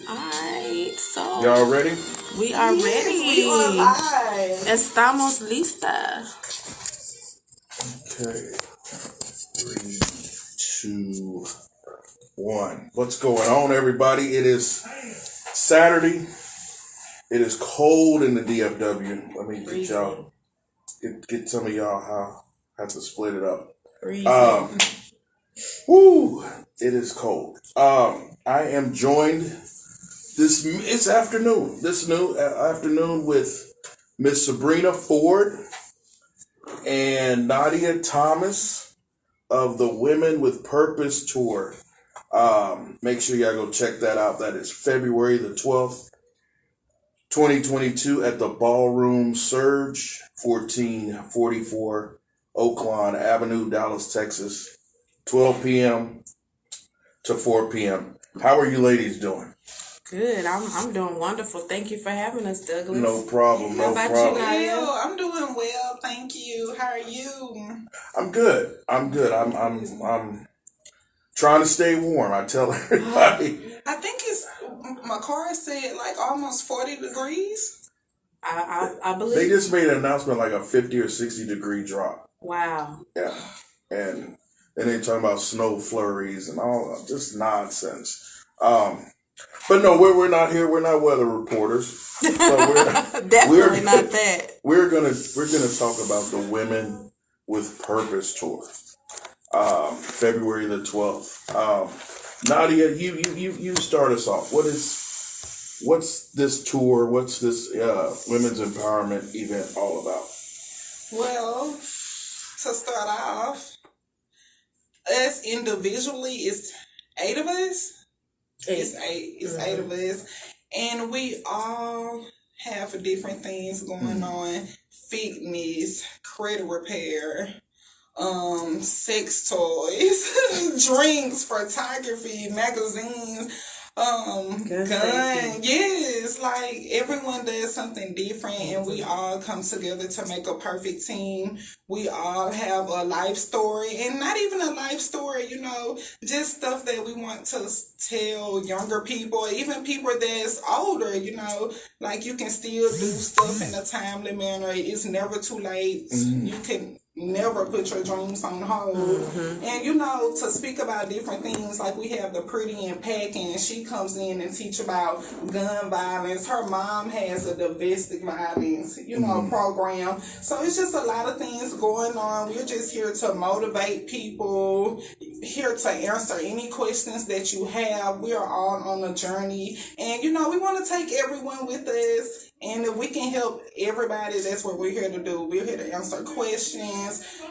Alright, so y'all ready? We are ready. We are live. Estamos listas. Okay. 3, 2, 1. What's going on, everybody? It is Saturday. It is cold in the DFW. Let me get y'all, get some of y'all have to split it up. Woo! It is cold. I am joined this afternoon with Miss Sabrena Ford and Nadia Thomas of the Women with Purpose Tour. Make sure y'all go check that out. That is February the 12th, 2022 at the Ballroom Surge, 1444 Oaklawn Avenue, Dallas, Texas, 12 p.m. to 4 p.m. How are you ladies doing? Good. I'm doing wonderful. Thank you for having us, Douglas. No problem. How about you, Nadia? I'm doing well, thank you. How are you? I'm good. I'm trying to stay warm. I tell everybody. I think my car said like almost 40 degrees. I believe. They just made an announcement like a 50 or 60 degree drop. Wow. Yeah. And then they talking about snow flurries and all just nonsense. But no, we're not here. We're not weather reporters. So Definitely not that. We're gonna talk about the Women with Purpose Tour. February the 12th. Nadia, you start us off. What's this tour? What's this women's empowerment event all about? Well, to start off, us individually, it's 8 of us. It's eight of us, and we all have different things going on: fitness, credit repair, sex toys, drinks, photography, magazines, gun. Yes, like everyone does something different, and we all come together to make a perfect team. We all have a life story, and not even a life story, just stuff that we want to tell younger people, even people that's older, like you can still do stuff in a timely manner. It's never too late. You can never put your dreams on hold. And to speak about different things, like we have the Pretty and Packing, she comes in and teach about gun violence. Her mom has a domestic violence program. So it's just a lot of things going on. We're just here to motivate people, here to answer any questions that you have. We are all on a journey, and we want to take everyone with us. And if we can help everybody, that's what we're here to do. We're here to answer questions,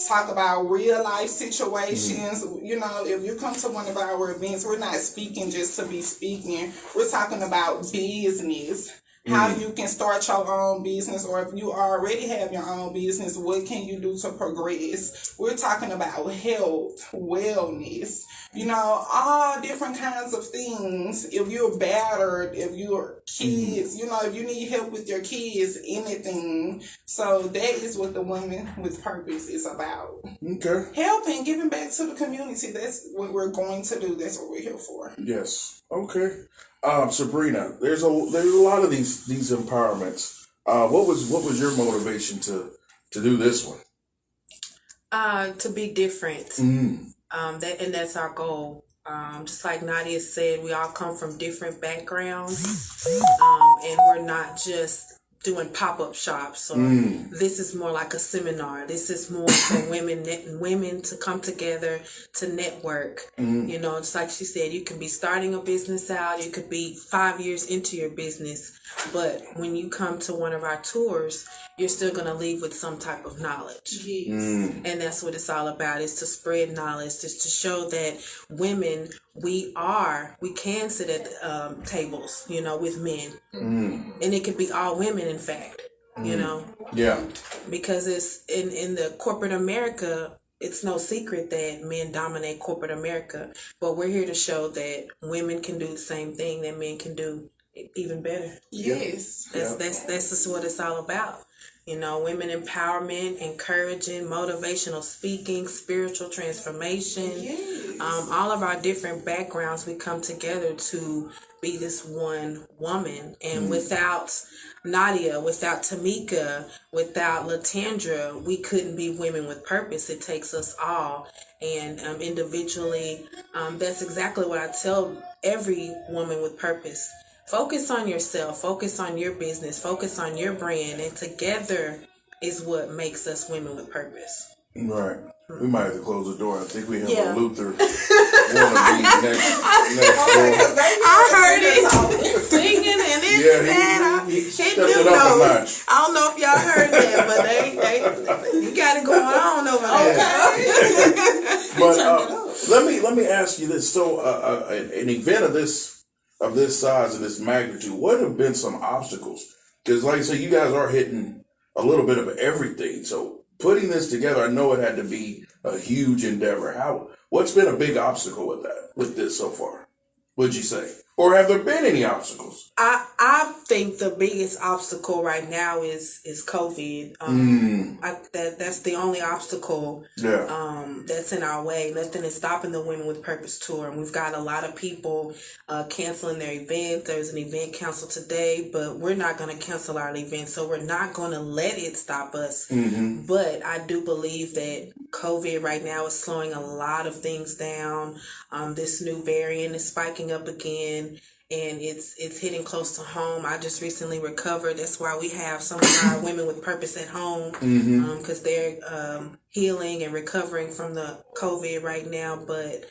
talk about real life situations. If you come to one of our events, we're not speaking just to be speaking. We're talking about business. How you can start your own business, or if you already have your own business, what can you do to progress? We're talking about health, wellness, all different kinds of things. If you're battered, if you're kids, if you need help with your kids, anything. So that is what the Women with Purpose is about. Okay. Helping, giving back to the community. That's what we're going to do. That's what we're here for. Yes. Okay. Sabrena, there's a lot of these empowerments. What was your motivation to do this one? To be different. That's our goal. Just like Nadia said, we all come from different backgrounds, and we're not just doing pop-up shops. So this is more like a seminar. This is more for women to come together to network. Just like she said, you can be starting a business out. You could be 5 years into your business. But when you come to one of our tours, you're still going to leave with some type of knowledge. Yes. And that's what it's all about, is to spread knowledge, just to show that women, we can sit at tables, with men. And it could be all women, in fact, Yeah. Because it's in the corporate America, it's no secret that men dominate corporate America. But we're here to show that women can do the same thing that men can do even better. Yes. That's just what it's all about. Women empowerment, encouraging, motivational speaking, spiritual transformation. Yes. All of our different backgrounds, we come together to be this one woman. And without Nadia, without Tamika, without Latandra, we couldn't be women with purpose. It takes us all. And individually, that's exactly what I tell every woman with purpose. Focus on yourself, focus on your business, focus on your brand, and together is what makes us women with purpose. Right. We might have to close the door. I think we have Yeah. a Luther wannabe next door. I heard it singing and this and that. He stepped it up a notch. I don't know if y'all heard that, but they you got it going on over there. But let me ask you this: so, an event of this size and this magnitude, what have been some obstacles? Because, like I say, you guys are hitting a little bit of everything. So, putting this together, I know it had to be a huge endeavor. What's been a big obstacle with this so far? Would you say? Or have there been any obstacles? I think the biggest obstacle right now is COVID. That's the only obstacle that's in our way. Nothing is stopping the Women with Purpose tour. And we've got a lot of people canceling their event. There's an event canceled today, but we're not going to cancel our event. So we're not going to let it stop us. But I do believe that COVID right now is slowing a lot of things down. This new variant is spiking up again. And it's hitting close to home. I just recently recovered. That's why we have some of our women with purpose at home, because they're healing and recovering from the COVID right now. But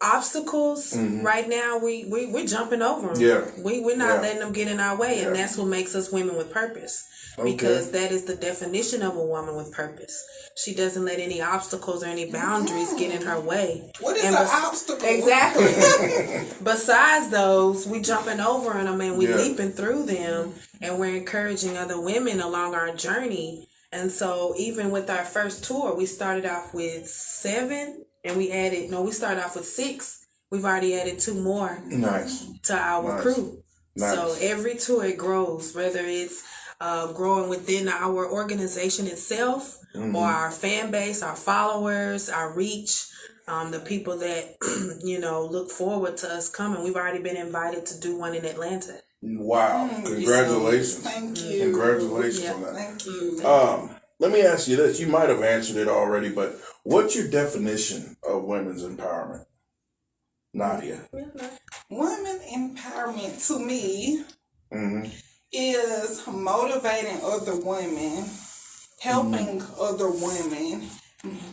obstacles right now, we're jumping over them. Yeah. We're not letting them get in our way, and that's what makes us women with purpose. Because that is the definition of a woman with purpose. She doesn't let any obstacles or any boundaries get in her way. What is an obstacle? Exactly. Besides those, we jumping over them and we leaping through them, and we're encouraging other women along our journey. And so even with our first tour, we started off with 7 and we started off with 6. We've already added 2 more to our crew. So every tour it grows, whether it's growing within our organization itself or our fan base, our followers, our reach, the people that look forward to us coming. We've already been invited to do one in Atlanta. Wow. Congratulations. Thank you. Congratulations on that. Thank you. Let me ask you this. You might have answered it already, but what's your definition of women's empowerment? Nadia. Women empowerment to me is motivating other women, helping other women,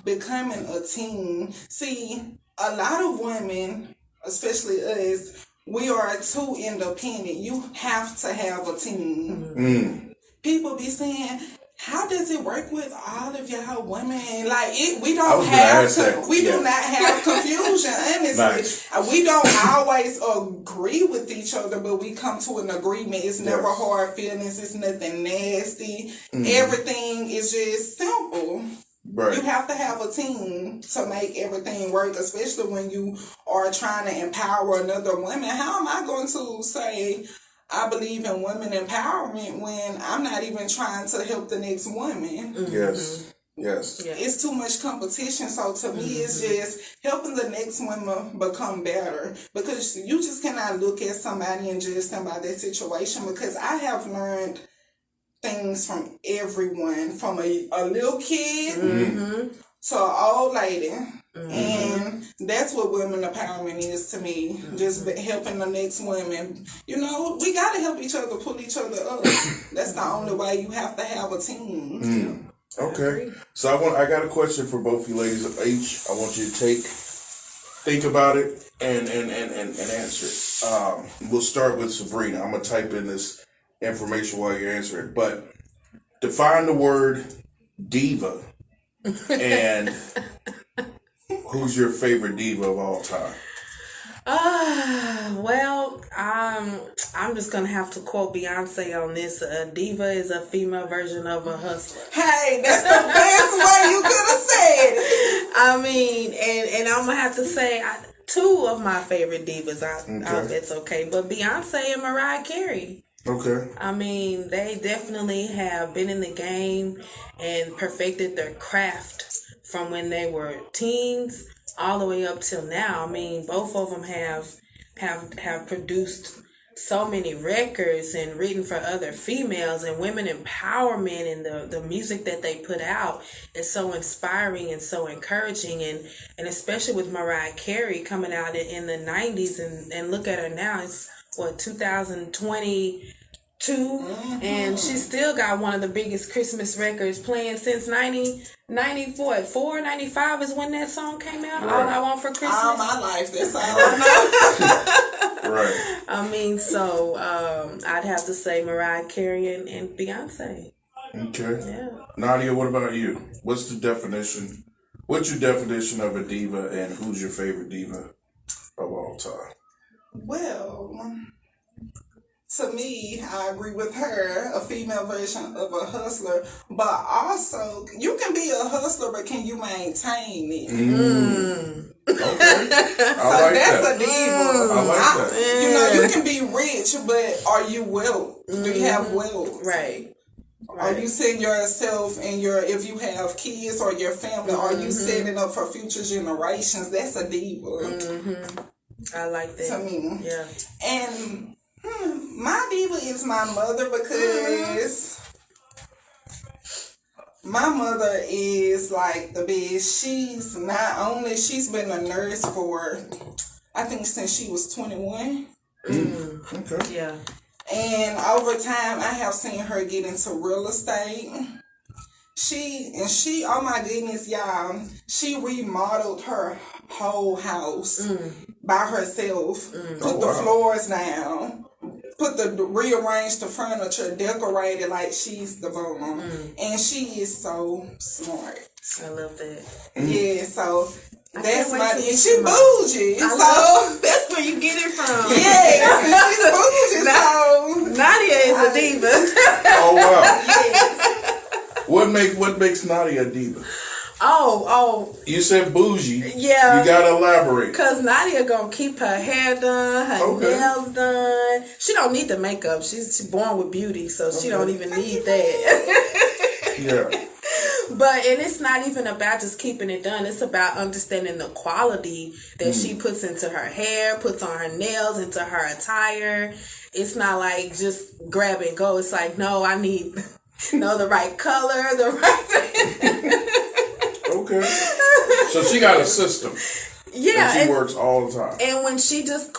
becoming a team. See, a lot of women, especially us, we are too independent. You have to have a team. People be saying, how does it work with all of y'all women? Like, we don't have, we do not have confusion, honestly. We don't always agree with each other, but we come to an agreement. It's never hard feelings. It's nothing nasty. Everything is just simple. Right. You have to have a team to make everything work, especially when you are trying to empower another woman. How am I going to say I believe in women empowerment when I'm not even trying to help the next woman? Yes. It's too much competition. So to me, it's just helping the next woman become better, because you just cannot look at somebody and judge them by their situation, because I have learned things from everyone, from a little kid to an old lady. And that's what women empowerment is to me. Just helping the next women. We got to help each other, pull each other up. That's the only way. You have to have a team. Okay. So I got a question for both you ladies. Each, I want you to think about it and answer it. We'll start with Sabrena. I'm going to type in this information while you answer it. But define the word diva, and who's your favorite diva of all time? Well, I'm just gonna have to quote Beyonce on this. A diva is a female version of a hustler. Hey, that's the best way you could have said it. I mean, and I'm gonna have to say 2 of my favorite divas. That's okay, but Beyonce and Mariah Carey. Okay. I mean, they definitely have been in the game and perfected their craft from when they were teens all the way up till now. I mean, both of them have produced so many records and written for other females, and women empowerment, and the music that they put out is so inspiring and so encouraging, and especially with Mariah Carey coming out in the 90s, and look at her now, it's what, 2022, and she still got one of the biggest Christmas records playing since 94, 95 is when that song came out. Right. All I Want for Christmas. All my life, that's all I know. Right. I mean, so I'd have to say Mariah Carey and Beyonce. Okay. Yeah. Nadia, what about you? What's your definition of a diva, and who's your favorite diva of all time? Well, to me, I agree with her, a female version of a hustler, but also, you can be a hustler, but can you maintain it? Okay. That's a diva. I like that. You know, you can be rich, but are you wealth? Do you have wealth? Right. Are you setting yourself and if you have kids or your family, are you setting up for future generations? That's a diva. I like that. To me. Yeah. And my diva is my mother, because my mother is like the best. She's been a nurse for, I think, since she was 21. Okay. Yeah. And over time, I have seen her get into real estate. She, oh my goodness, y'all, she remodeled her whole house by herself. Put the floors down. Rearranged the furniture, decorated like she's the bomb. And she is so smart. I love that. Yeah, so that's wait my, till you she see my- bougie. So That's where you get it from. yeah, she's bougie. So Nadia is a diva. Oh wow. yes. What makes Nadia a diva? Oh, You said bougie. yeah. You gotta elaborate. Cause Nadia gonna keep her hair done, her nails done. She don't need the makeup. She's born with beauty, so she don't even need that. Yeah. But it's not even about just keeping it done. It's about understanding the quality that she puts into her hair, puts on her nails, into her attire. It's not like just grab and go. It's like, no, I need the right color, the right. Okay. So she got a system. Yeah, And she works all the time. And when she just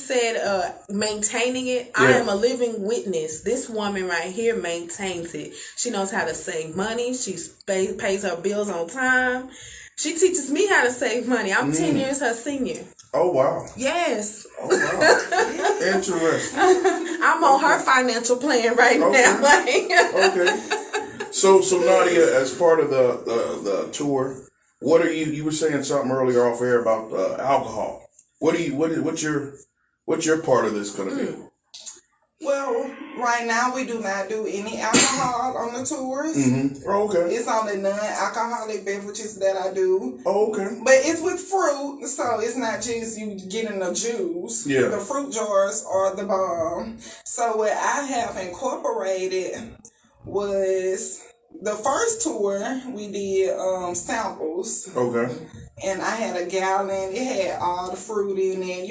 said maintaining it, I am a living witness. This woman right here maintains it. She knows how to save money. She pays her bills on time. She teaches me how to save money. I'm 10 years her senior. Oh wow. Yes. Oh wow. Interesting. I'm on her financial plan right now. Okay. So Nadia, as part of the tour, what are you were saying something earlier off air about alcohol. What's your part of this gonna be? Well, right now we do not do any alcohol on the tours. Oh, okay. It's only non-alcoholic beverages that I do. Oh, okay. But it's with fruit, so it's not just you getting the juice. Yeah. The fruit jars are the bomb. So what I have incorporated was the first tour we did samples. Okay. And I had a gallon. It had all the fruit in it,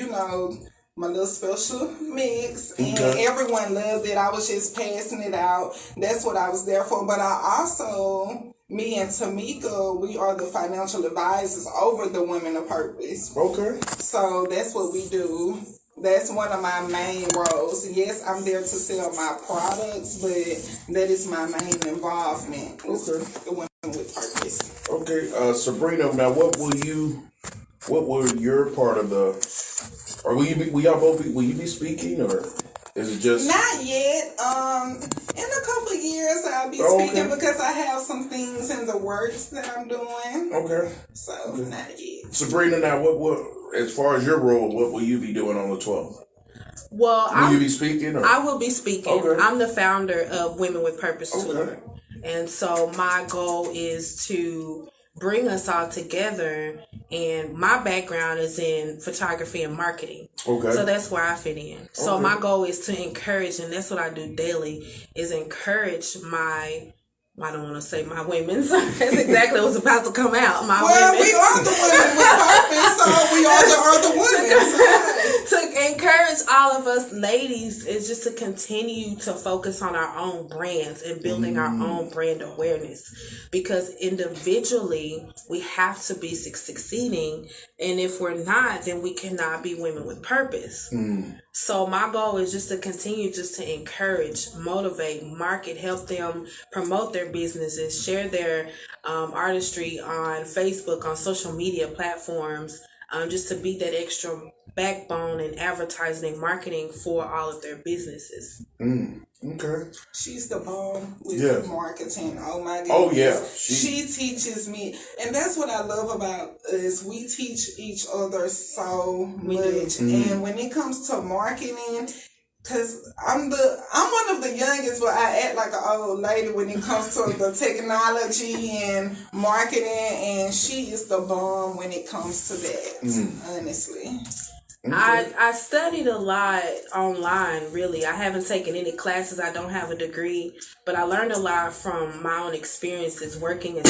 my little special mix. And everyone loved it. I was just passing it out. That's what I was there for. But I also, me and Tamika, we are the financial advisors over the Women of Purpose. Okay. So that's what we do. That's one of my main roles. Yes, I'm there to sell my products, but that is my main involvement. Okay. The Women with Purpose. Okay, Sabrena. Now, what will your part of the? Or will you be speaking, or is it just? Not yet. In a couple of years I'll be speaking because I have some things in the works that I'm doing. Okay. So not yet. Sabrena, now what as far as your role, what will you be doing on the 12th? Well, will you be speaking? Or? I will be speaking. Okay. I'm the founder of Women with Purpose Tour. Okay. And so my goal is to bring us all together, and my background is in photography and marketing. Okay. So that's where I fit in. So my goal is to encourage, and that's what I do daily, is encourage my I don't want to say my women's. That's exactly what was about to come out. My well, women. we are the women with purpose, so we are the women. To encourage all of us ladies is just to continue to focus on our own brands and building our own brand awareness, because individually we have to be succeeding, and if we're not, then we cannot be women with purpose. So my goal is just to continue just to encourage, motivate, market, help them promote their businesses, share their artistry on Facebook, on social media platforms, just to be that extra backbone in advertising and marketing for all of their businesses. Okay. She's the bomb with marketing. Oh my goodness. Oh yeah. She teaches me, and that's what I love about us. We teach each other so much. And when it comes to marketing, cause I'm one of the youngest, but I act like an old lady when it comes to the technology and marketing, and she is the bomb when it comes to that. Honestly. Okay. I studied a lot online, really. I haven't taken any classes. I don't have a degree, but I learned a lot from my own experiences working in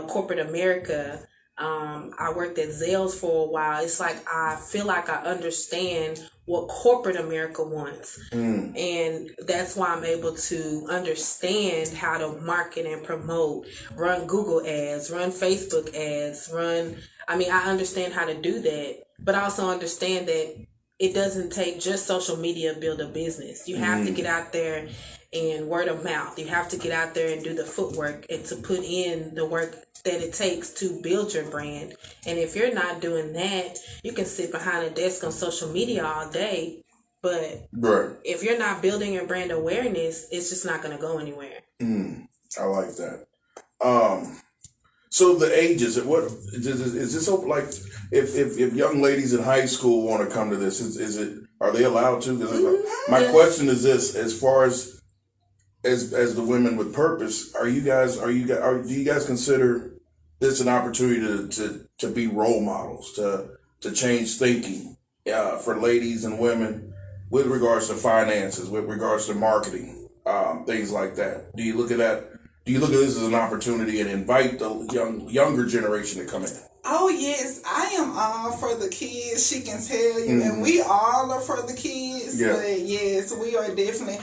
corporate America. I worked at Zales for a while. It's like I feel like I understand what corporate America wants. And that's why I'm able to understand how to market and promote, run Google ads, run Facebook ads, I understand how to do that, but I also understand that it doesn't take just social media to build a business. You have to get out there and word of mouth. You have to get out there and do the footwork and to put in the work that it takes to build your brand. And if you're not doing that, you can sit behind a desk on social media all day, but if you're not building your brand awareness, it's just not going to go anywhere. I like that. So the ages, is this open? Like, if young ladies in high school want to come to this, are they allowed to? My question is this: as far as the women with purpose, do you guys consider this an opportunity to be role models, to change thinking for ladies and women with regards to finances, with regards to marketing, things like that? Do you look at that? Do you look at this as an opportunity and invite the younger generation to come in? Oh yes, I am all for the kids. She can tell you, and we all are for the kids. Yeah. But yes, we are definitely.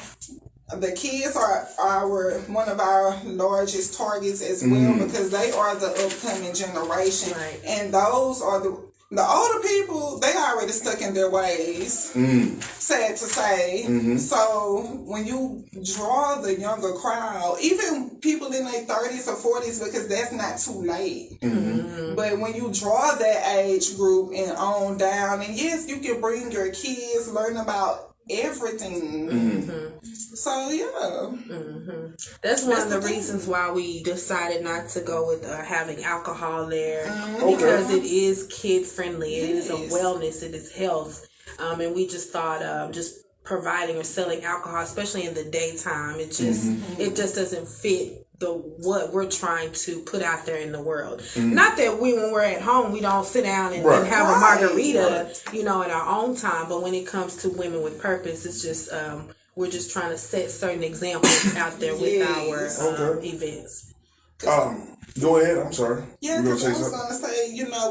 The kids are one of our largest targets as well, because they are the upcoming generation, and those are the older people. They already stuck in their ways. Sad to say. So when you draw the younger crowd, even people in their 30s or 40s, because that's not too late. But when you draw that age group and on down, and yes, you can bring your kids, learn about everything. So yeah, that's one of the reasons why we decided not to go with having alcohol there, because it is kid friendly. It is a wellness. It is health, and we just thought just providing or selling alcohol, especially in the daytime, it just doesn't fit what we're trying to put out there in the world. Not that when we're at home, we don't sit down and have a margarita, in our own time. But when it comes to women with purpose, it's just we're just trying to set certain examples out there with our events. Go ahead. I'm sorry. Yeah, because I was going to say,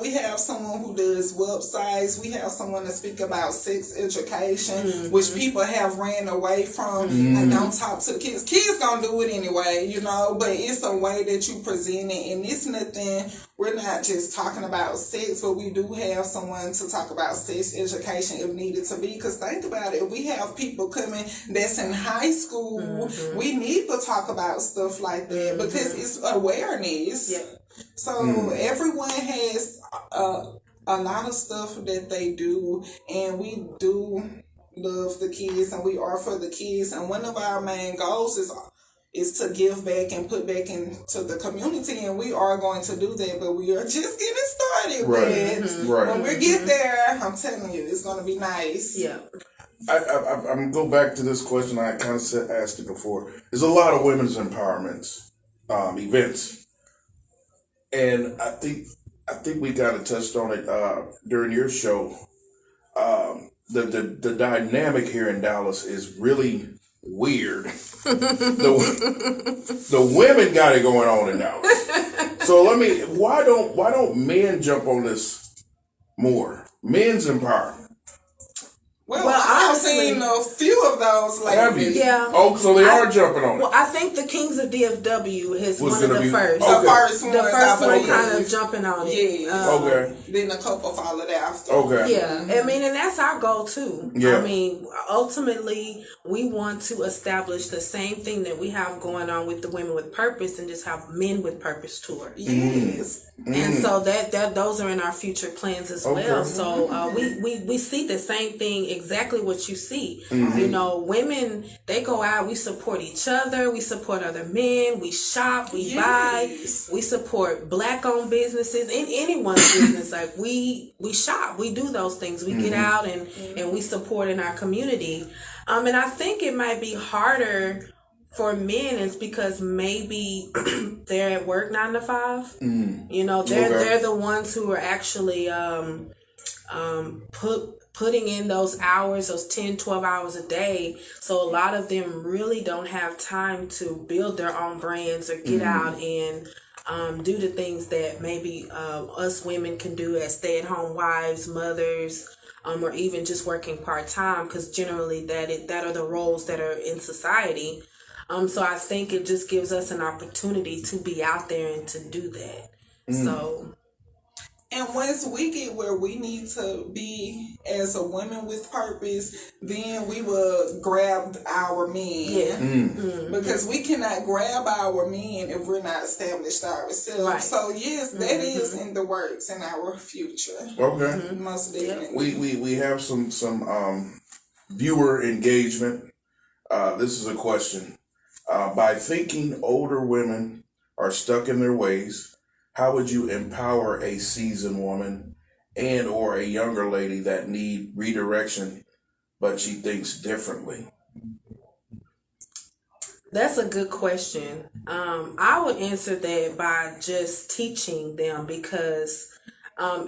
we have someone who does websites. We have someone to speak about sex education, which people have ran away from. I don't talk to the kids. Kids going to do it anyway, but it's a way that you present it. And it's nothing, we're not just talking about sex, but we do have someone to talk about sex education if needed to be. Because think about it, we have people coming that's in high school. We need to talk about stuff like that because it's awareness. So everyone has a lot of stuff that they do, and we do love the kids, and we are for the kids. And one of our main goals is to give back and put back into the community, and we are going to do that. But we are just getting started. When we get there, I'm telling you, it's going to be nice. Yeah. I'm go back to this question. I kind of asked it before. There's a lot of women's empowerment events. And I think we kind of touched on it during your show. The dynamic here in Dallas is really weird. The women got it going on in Dallas. So why don't men jump on this more? Men's empowerment. Well, I've seen a few of those lately. Yeah. Oh, so they are jumping on it. Well, I think the Kings of DFW is one of the first. Okay. The first one kind of jumping on it. Yeah. Okay. Then a couple followed after. Okay. Yeah. I mean, and that's our goal too. Yeah. I mean, ultimately, we want to establish the same thing that we have going on with the Women with Purpose and just have Men with Purpose tour. Yes. And so that those are in our future plans as well. So we see the same thing, exactly what you see. You know, women, they go out, we support each other, we support other men, we shop, we buy, we support Black-owned businesses, in anyone's business. Like we shop, we do those things. We get out and we support in our community. And I think it might be harder for men, it's because maybe they're at work 9 to 5. You know, they're the ones who are actually putting in those hours, those 10, 12 hours a day. So a lot of them really don't have time to build their own brands or get out and do the things that maybe us women can do as stay-at-home wives, mothers, or even just working part-time, because generally that are the roles that are in society. So I think it just gives us an opportunity to be out there and to do that. So. And once we get where we need to be as a woman with purpose, then we will grab our men. Yeah. Because we cannot grab our men if we're not established ourselves. Right. So yes, that is in the works in our future. Okay. Most definitely. We have some viewer engagement. This is a question. By thinking older women are stuck in their ways, how would you empower a seasoned woman and or a younger lady that need redirection, but she thinks differently? That's a good question. I would answer that by just teaching them, because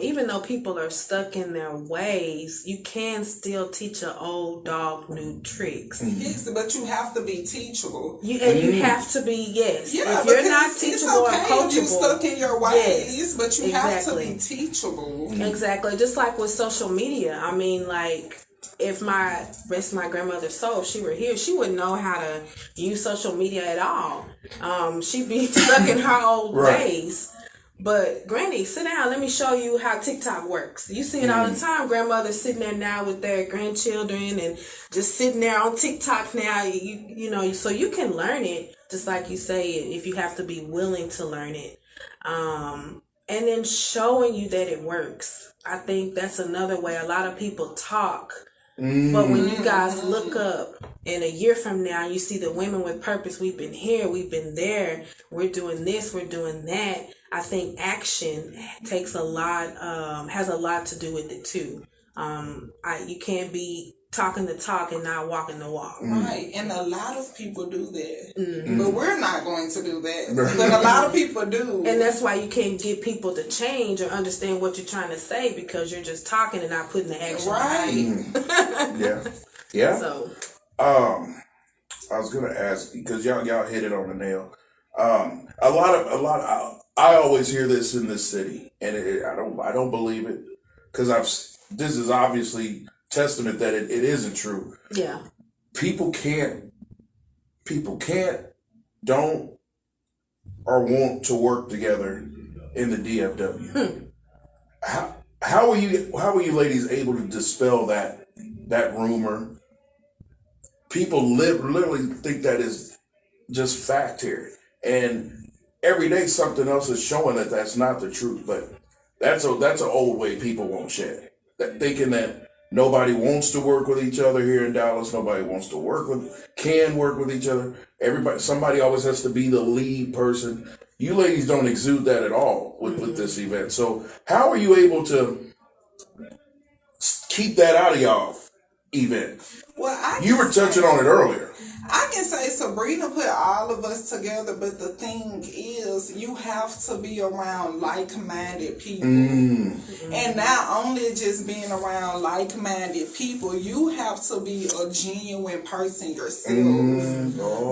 even though people are stuck in their ways, you can still teach an old dog new tricks. Yes, but you have to be teachable. You have to be, yes. Yeah, if you're not teachable and coachable, if you're stuck in your ways, but you have to be teachable. Exactly. Just like with social media. I mean, like, if rest my grandmother's soul, if she were here, she wouldn't know how to use social media at all. She'd be stuck in her old ways. But Granny, sit down. Let me show you how TikTok works. You see it all the time. Grandmothers sitting there now with their grandchildren and just sitting there on TikTok now. You know, so you can learn it, just like you say, if you have to be willing to learn it. And then showing you that it works. I think that's another way. A lot of people talk. But when you guys look up in a year from now, you see the Women with Purpose. We've been here, we've been there, we're doing this, we're doing that. I think action takes a lot, has a lot to do with it too. You can't be talking the talk and not walking the walk. Right, and a lot of people do that. But we're not going to do that. But a lot of people do. And that's why you can't get people to change or understand what you're trying to say, because you're just talking and not putting the action behind it. Yeah. So, I was gonna ask, because y'all hit it on the nail. I always hear this in this city, and I don't believe it, because this is obviously testament that it isn't true. Yeah. People don't or want to work together in the DFW. How are you ladies able to dispel that rumor? People literally think that is just fact here, and every day something else is showing that that's not the truth. But that's an old way people won't shed. That thinking that nobody wants to work with each other here in Dallas. Nobody wants to can work with each other. Somebody always has to be the lead person. You ladies don't exude that at all with this event. So how are you able to keep that out of y'all event? Well, you were touching on it earlier. I can say Sabrena put all of us together, but the thing is, you have to be around like-minded people. And not only just being around like-minded people, you have to be a genuine person yourself.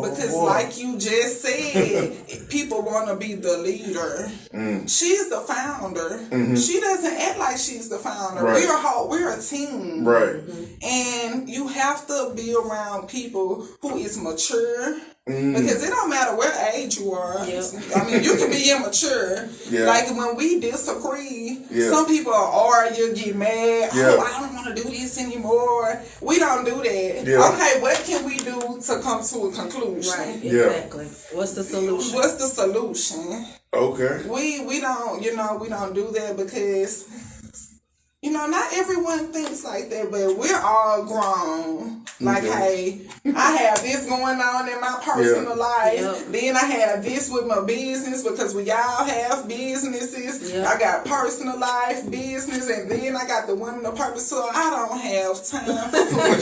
Because like you just said, people want to be the leader. She's the founder. She doesn't act like she's the founder. Right. We're a team. Right. And you have to be around people who is mature. Because it don't matter what age you are. Yep. I mean, you can be immature. Yeah. Like when we disagree, some people argue, get mad. Oh, I don't want to do this anymore. We don't do that. Yeah. Okay, what can we do to come to a conclusion? Right, exactly. What's the solution? What's the solution? Okay. We don't, we don't do that because, not everyone thinks like that, but we're all grown. Like, hey, I have this going on in my personal life. Yep. Then I have this with my business because we all have businesses. Yep. I got personal life, business, and then I got the women of purpose. So I don't have time for foolishness.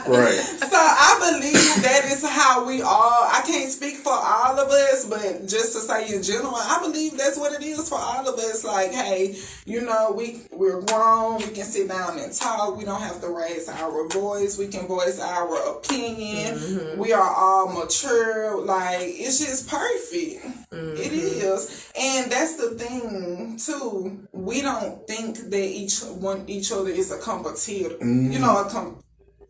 Right. So I believe that is how we all, I can't speak for all of us, but just to say in general, I believe that's what it is for all of us. Like, hey, we're grown. We can sit down and talk. We don't have to raise our voice. We can voice our opinion. We are all mature. Like, it's just perfect. It is. And that's the thing, too. We don't think that each other is a competitor.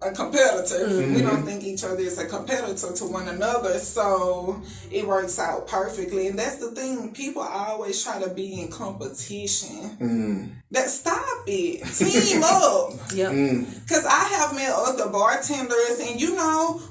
A competitor. We don't think each other is a competitor to one another, so it works out perfectly. And that's the thing, people always try to be in competition. Stop it. Team up. Because I have met other bartenders and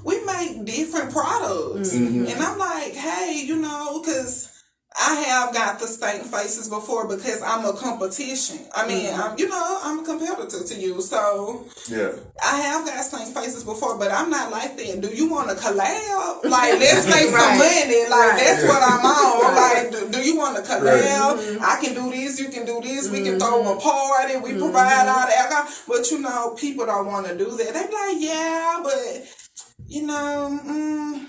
we make different products. And I'm like, hey, because I have got the stank faces before because I'm a competition. I mean, I'm a competitor to you. So, I have got stank faces before, but I'm not like that. Do you want to collab? Like, let's make some money. Like, that's what I'm on. Like, do you want to collab? I can do this, you can do this. We can throw a party. We provide all the alcohol. But, people don't want to do that. They be like, yeah, but...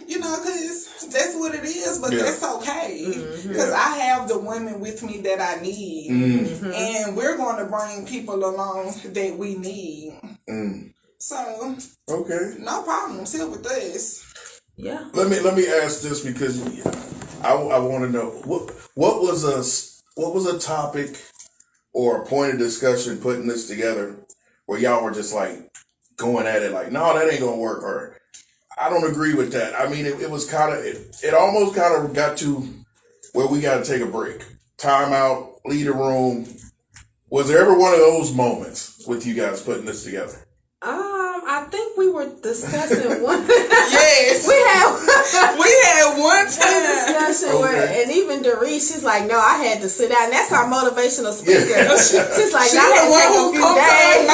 because that's what it is, but that's okay. Because I have the women with me that I need. And we're going to bring people along that we need. So, okay. No problem. Still with this. Yeah. Let me ask this because I want to know what was a topic or a point of discussion putting this together where y'all were just like going at it like, no, that ain't gonna work, or I don't agree with that. I mean, it was kind of, it almost kind of got to where we got to take a break. Time out, leave the room. Was there ever one of those moments with you guys putting this together? I think we were discussing one. Yes. we had one discussion where, and even Reese, she's like, no, I had to sit down. That's our motivational speaker. Yeah. She's like, I had to take a few days.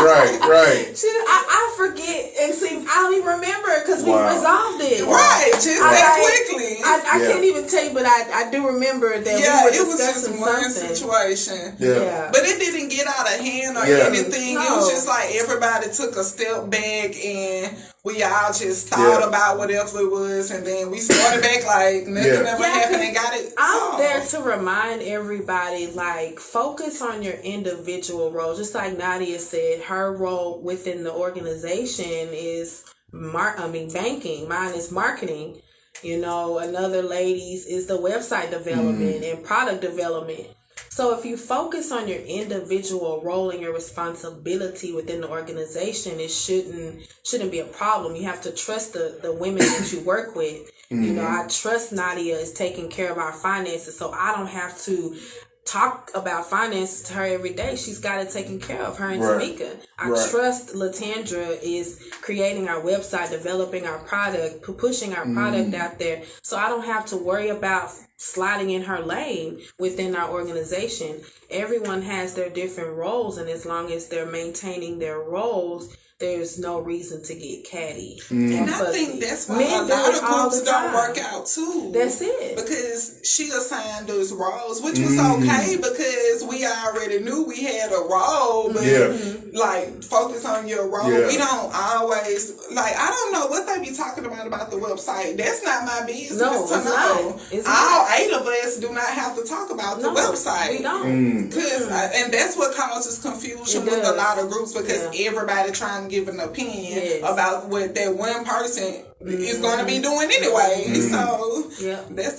Right. I forget, and see, I don't even remember because we resolved it. Right, just that quickly. I can't even tell you, but I do remember that we were discussing it was just one situation. Yeah. But it didn't get out of hand or anything. No. It was just like everybody took a step back and we all just thought about whatever it was, and then we started back like nothing ever happened and got it. I'm there to remind everybody, like, focus on your individual role. Just like Nadia said, her role within the organization is banking. Mine is marketing. Another lady's is the website development and product development. So if you focus on your individual role and your responsibility within the organization, it shouldn't be a problem. You have to trust the women that you work with. I trust Nadia is taking care of our finances, so I don't have to talk about finances to her every day. She's got it taken care of, her and Tamika. I trust Latandra is creating our website, developing our product, pushing our product out there. So I don't have to worry about sliding in her lane within our organization. Everyone has their different roles, and as long as they're maintaining their roles, there's no reason to get catty. And I think that's why a lot of groups don't work out too. That's it. Because she assigned us roles, which was okay because we already knew we had a role, but like focus on your role. Yeah. We don't always I don't know what they be talking about the website. That's not my business to know. All 8 of us do not have to talk about the website. We don't. And that's what causes confusion with a lot of groups because everybody trying to give an opinion about what that one person is going to be doing anyway. So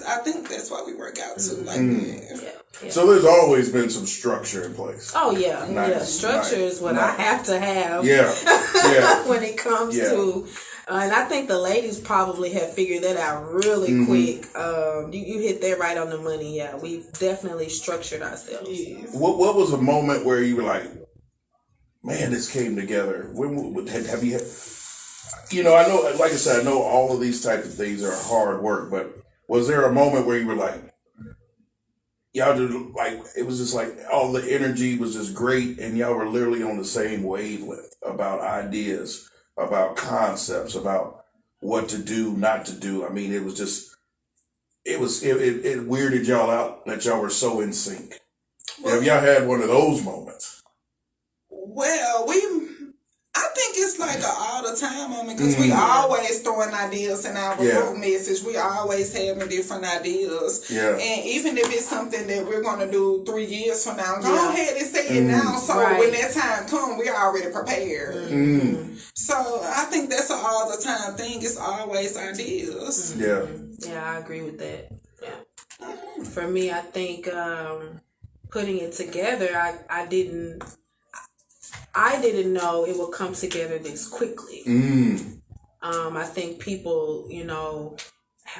I think that's why we work out too. Yeah. So there's always been some structure in place. Oh yeah, structure is what I have to have. When it comes to, and I think the ladies probably have figured that out really quick. You hit that right on the money. Yeah, we've definitely structured ourselves. Yes. What was a moment where you were like, man, this came together? Have you had? I know, like I said, I know all of these types of things are hard work, but was there a moment where you were like, y'all just it was just like all the energy was just great and y'all were literally on the same wavelength about ideas, about concepts, about what to do, not to do. I mean, it was just, it weirded y'all out that y'all were so in sync. Have y'all had one of those moments? Well, I think it's like an all the time moment because we always throwing ideas in our group message. We always having different ideas. Yeah. And even if it's something that we're going to do 3 years from now, go ahead and say it now. So when that time comes, we're already prepared. So I think that's an all the time thing. It's always ideas. Yeah. Yeah, I agree with that. Yeah. For me, I think putting it together, I didn't know it would come together this quickly. I think people,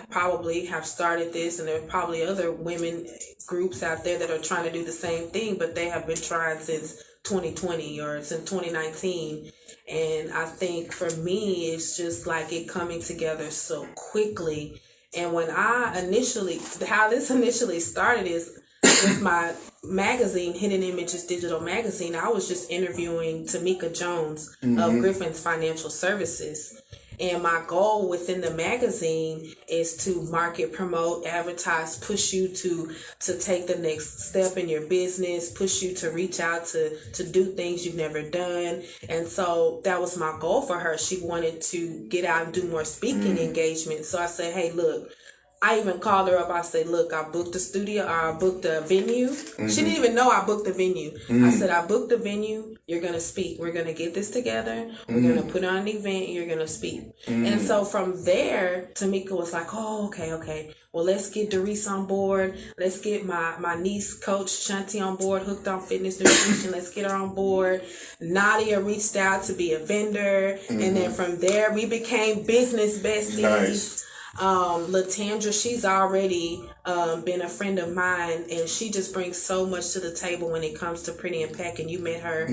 probably have started this, and there are probably other women groups out there that are trying to do the same thing, but they have been trying since 2020 or since 2019. And I think for me, it's just like it coming together so quickly. And when how this initially started is with my magazine, Hidden Images Digital Magazine. I was just interviewing Tamika Jones of Griffin's Financial Services. And my goal within the magazine is to market, promote, advertise, push you to take the next step in your business, push you to reach out to do things you've never done. And so that was my goal for her. She wanted to get out and do more speaking engagements. So I said, hey, look, I even called her up. I said, look, I booked the studio, or I booked the venue. She didn't even know I booked the venue. I said, I booked the venue. You're going to speak. We're going to get this together. We're going to put on an event. And you're going to speak. And so from there, Tamika was like, oh, okay. Well, let's get Reese on board. Let's get my niece, Coach Shanti, on board, hooked on fitness nutrition. Let's get her on board. Nadia reached out to be a vendor. And then from there, we became business besties. Nice. Latandra, she's already been a friend of mine, and she just brings so much to the table when it comes to Pretty and Packing. You met her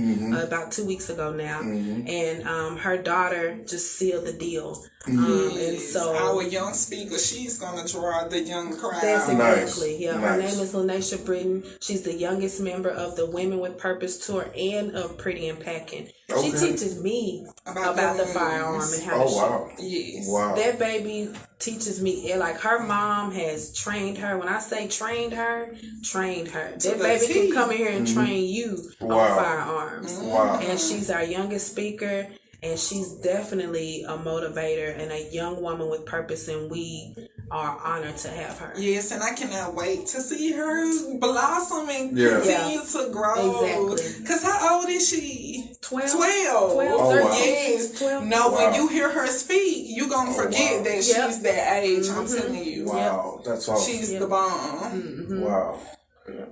about 2 weeks ago now, and her daughter just sealed the deal. And so our young speaker, she's gonna draw the young crowd. That's exactly her name is Lanisha Britton. She's the youngest member of the Women with Purpose tour and of Pretty and Packing. She teaches me about the firearm and how to shoot. Yes. Wow. That baby teaches me, like her mom has trained her. When I say trained her. That baby can come in here and train you on firearms. Wow. And she's our youngest speaker. And she's definitely a motivator and a young woman with purpose, and we are honored to have her. Yes, and I cannot wait to see her blossom and continue to grow. Exactly. Because how old is she? 12. 12. Oh, 13. wow. Yes. 12. No, when you hear her speak, you're going to forget that she's that age. I'm telling you. Wow. That's awesome. She's the bomb. Wow.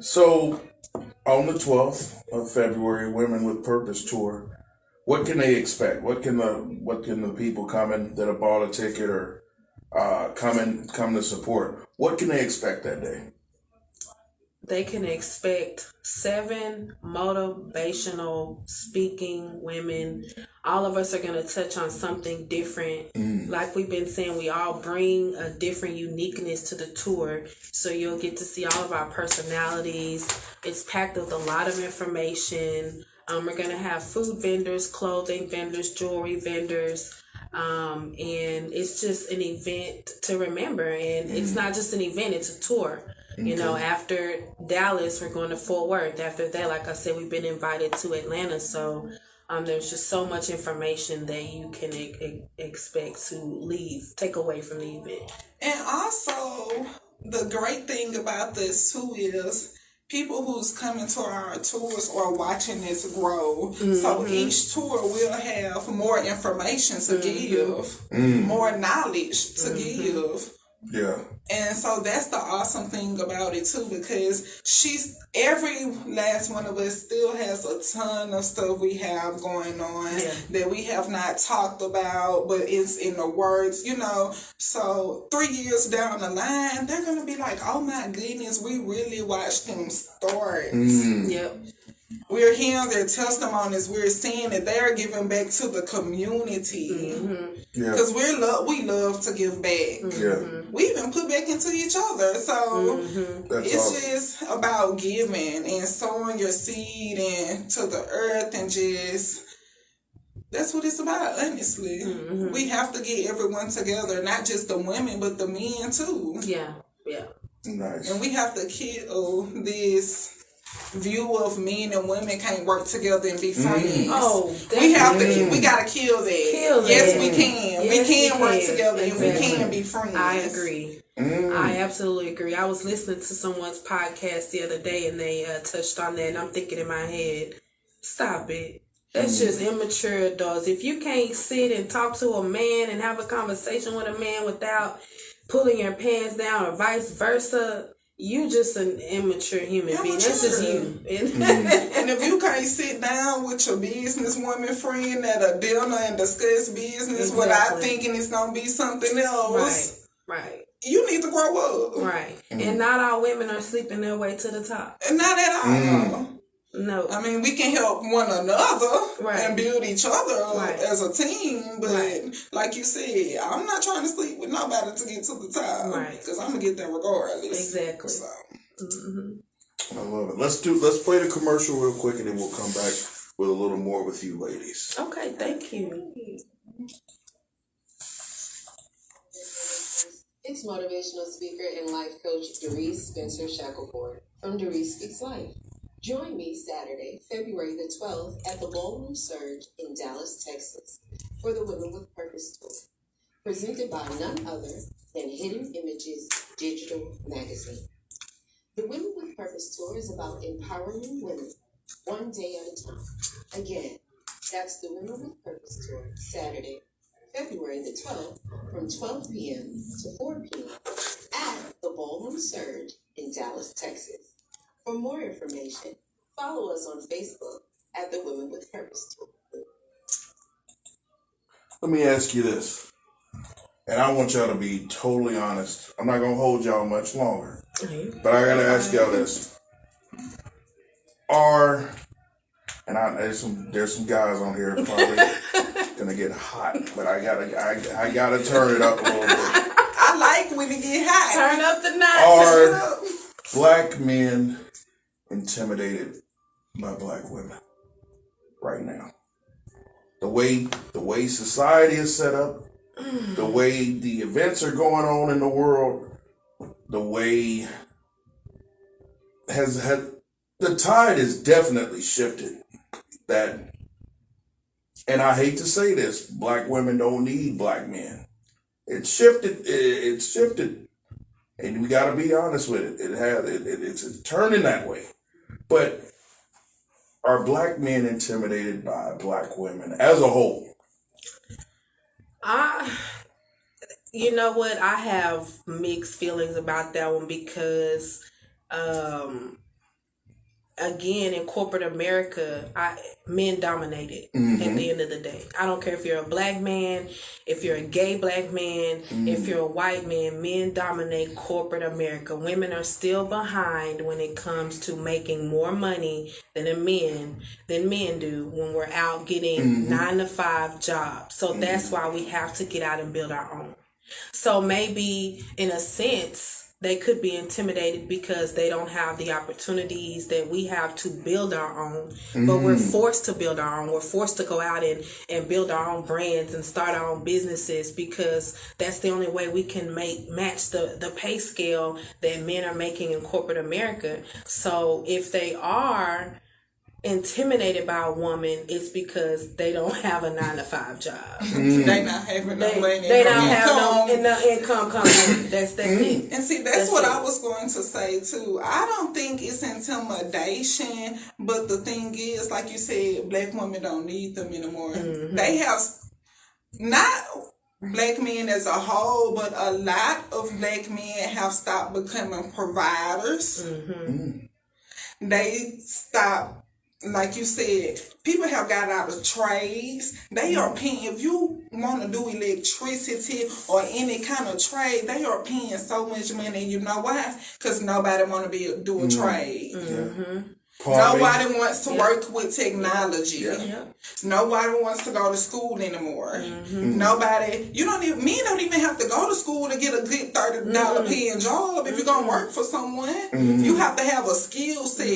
So, on the 12th of February, Women with Purpose Tour, what can they expect? What can the people coming that have bought a ticket or come to support? What can they expect that day? They can expect 7 motivational speaking women. All of us are going to touch on something different. Like we've been saying, we all bring a different uniqueness to the tour. So you'll get to see all of our personalities. It's packed with a lot of information. We're going to have food vendors, clothing vendors, jewelry vendors. And it's just an event to remember. And it's not just an event, it's a tour. Okay. You know, after Dallas, we're going to Fort Worth. After that, like I said, we've been invited to Atlanta. So there's just so much information that you can expect to take away from the event. And also, the great thing about this too is people who's coming to our tours are watching this grow. So each tour will have more information to give, more knowledge to give. Yeah. And so that's the awesome thing about it too, because every last one of us still has a ton of stuff we have going on that we have not talked about, but it's in the works, you know. So 3 years down the line, they're going to be like, oh my goodness, we really watched them start. Yep. We're hearing their testimonies. We're seeing that they're giving back to the community. Because we love to give back. We even put back into each other. So it's awesome. Just about giving and sowing your seed into the earth, and just that's what it's about, honestly. We have to get everyone together, not just the women, but the men too. Yeah. Nice. And we have to kill this view of men and women can't work together and be friends. Oh, we gotta kill that. Yes, we can. We can work together and we can be friends. I agree. I absolutely agree. I was listening to someone's podcast the other day, and they touched on that, and I'm thinking in my head, stop it. That's just immature adults. If you can't sit and talk to a man and have a conversation with a man without pulling your pants down, or vice versa, you just an immature human being. That's just you. And if you can't sit down with your businesswoman friend at a dinner and discuss business without thinking it's going to be something else, right, you need to grow up. Right. And not all women are sleeping their way to the top. And not at all. No. I mean, we can help one another and build each other up as a team, but like you said, I'm not trying to sleep with nobody to get to the top, because I'm gonna get there regardless. Exactly. So. I love it. Let's play the commercial real quick, and then we'll come back with a little more with you ladies. Okay, thank you. It's motivational speaker and life coach Reese Spencer Shackleford from Reese Speaks Life. Join me Saturday, February the 12th at the Ballroom Surge in Dallas, Texas for the Women with Purpose Tour, presented by none other than Hidden Images Digital Magazine. The Women with Purpose Tour is about empowering women one day at a time. Again, that's the Women with Purpose Tour, Saturday, February the 12th from 12 p.m. to 4 p.m. at the Ballroom Surge in Dallas, Texas. For more information, follow us on Facebook at the Women with Purpose Tour. Let me ask you this, and I want y'all to be totally honest. I'm not going to hold y'all much longer, but I got to ask y'all this. There's some guys on here probably going to get hot, but I gotta turn it up a little bit. I like when it get hot. Turn up the notch. Are black men intimidated by black women right now? The way society is set up, the way the events are going on in the world, the way the tide has definitely shifted. And I hate to say this, black women don't need black men. It's shifted. And we got to be honest with it. It's turning that way. But are black men intimidated by black women as a whole? You know what? I have mixed feelings about that one because, again, in corporate America, men dominated at the end of the day. I don't care if you're a black man, if you're a gay black man, if you're a white man, men dominate corporate America. Women are still behind when it comes to making more money than men do when we're out getting 9-to-5 jobs. So that's why we have to get out and build our own. So maybe in a sense, they could be intimidated because they don't have the opportunities that we have to build our own. But we're forced to build our own. We're forced to go out and build our own brands and start our own businesses, because that's the only way we can match the pay scale that men are making in corporate America. So if they are intimidated by a woman, it's because they don't have a 9-to-5 job. They not having no money. They don't have no income coming in. That's it. And see, that's what I was going to say too. I don't think it's intimidation, but the thing is, like you said, black women don't need them anymore. They have, not black men as a whole, but a lot of black men have stopped becoming providers. They stopped. Like you said, people have got out of trades. They are paying, if you want to do electricity or any kind of trade, they are paying so much money. You know why? Because nobody want to do a trade. Nobody wants to work with technology. Nobody wants to go to school anymore. Nobody, men don't even have to go to school to get a good $30 paying job. If you're going to work for someone, you have to have a skill set.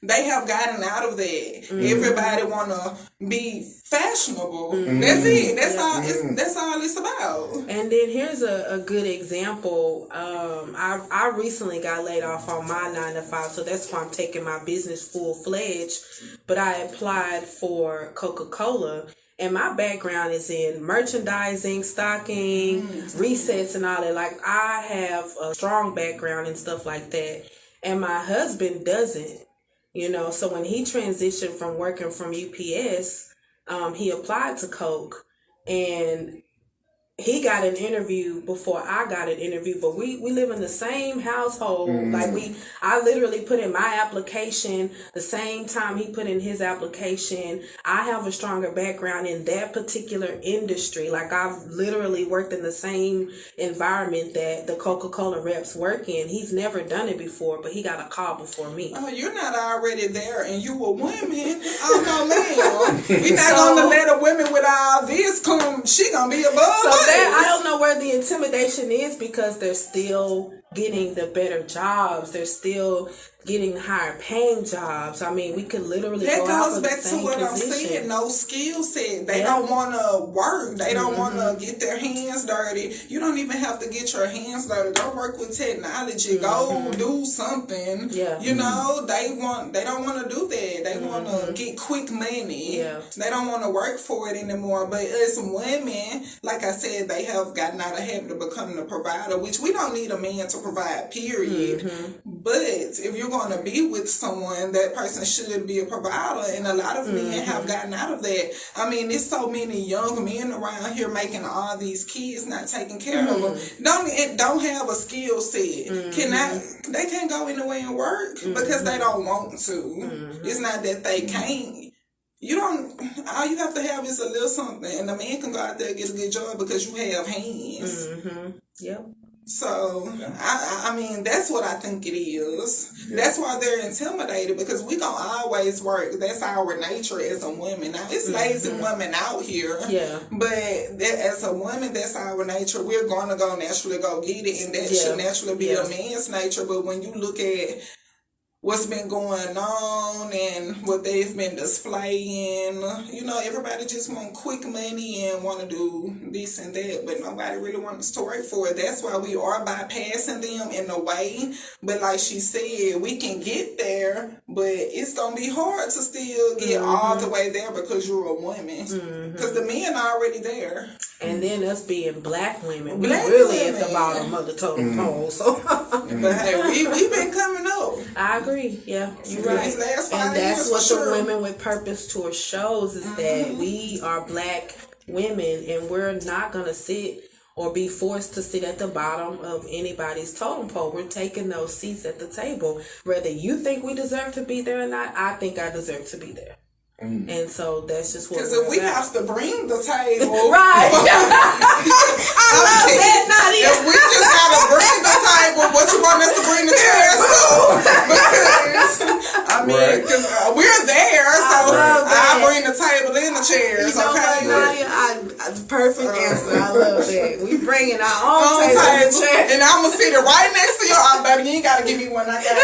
They have gotten out of that. Everybody want to be fashionable. That's it. That's all it's about. And then here's a good example. I recently got laid off on my 9-to-5, so that's why I'm taking my business full-fledged. But I applied for Coca-Cola, and my background is in merchandising, stocking, resets, and all that. Like, I have a strong background and stuff like that, and my husband doesn't. So when he transitioned from working from UPS, he applied to Coke, and he got an interview before I got an interview, but we live in the same household. Like, I literally put in my application the same time he put in his application. I have a stronger background in that particular industry. Like, I've literally worked in the same environment that the Coca-Cola reps work in. He's never done it before, but he got a call before me. Oh, you're not already there, and you a woman. Oh, no, ma'am. We're not going to let a woman with all this come. She going to be above. So I don't know where the intimidation is, because they're still getting the better jobs. They're still getting higher paying jobs. I mean, we could literally that go out goes for back the same to what position. I'm saying. No skill set. They don't want to work. They don't want to get their hands dirty. You don't even have to get your hands dirty. Go work with technology. Go do something. They don't want to do that. They want to get quick money. They don't want to work for it anymore. But as women, like I said, they have gotten out of habit of becoming a provider, which we don't need a man to provide, period. But if you're going to be with someone, that person should be a provider, and a lot of men have gotten out of that. I mean, there's so many young men around here making all these kids, not taking care of them. Don't have a skill set. They can't go anywhere and work because they don't want to. It's not that they can't. All you have to have is a little something, and a man can go out there and get a good job because you have hands. So, I mean, that's what I think it is. That's why they're intimidated, because we gonna always work. That's our nature as a woman. Now, it's lazy women out here. But as a woman, that's our nature. We're gonna naturally go get it, and that should naturally be a man's nature. But when you look at what's been going on and what they've been displaying, everybody just want quick money and want to do this and that, but nobody really wants to work for it. That's why we are bypassing them in a way. But like she said, we can get there, but it's going to be hard to still get all the way there because you're a woman. Because the men are already there. And then us being black women, we really at the bottom of the totem pole. So, but hey, we've been coming up. I agree. Yeah, you're right. And that's what the Women with Purpose tour shows, is that we are black women, and we're not gonna sit or be forced to sit at the bottom of anybody's totem pole. We're taking those seats at the table. Whether you think we deserve to be there or not, I think I deserve to be there. And so that's just what. Because if we have to bring the table, right? I love that, Nadia. If we just gotta bring the table, what you want us to bring the chairs to? Because because we're there, so I bring the table in the chairs, You know what, okay? Nadia? Perfect answer. I love that. We bringing our own On table table. chair. And I'm going to sit it right next to your baby. You ain't got to give me one. I got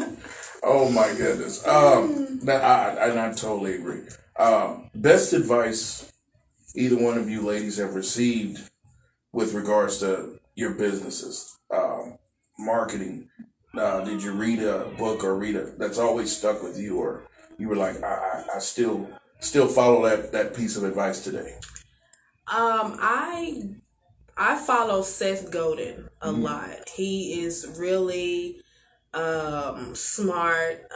it. Oh my goodness. I totally agree. Best advice either one of you ladies have received with regards to your businesses, marketing. Did you read a book or that's always stuck with you, or you were like, I still follow that piece of advice today? I follow Seth Godin a lot. He is really smart.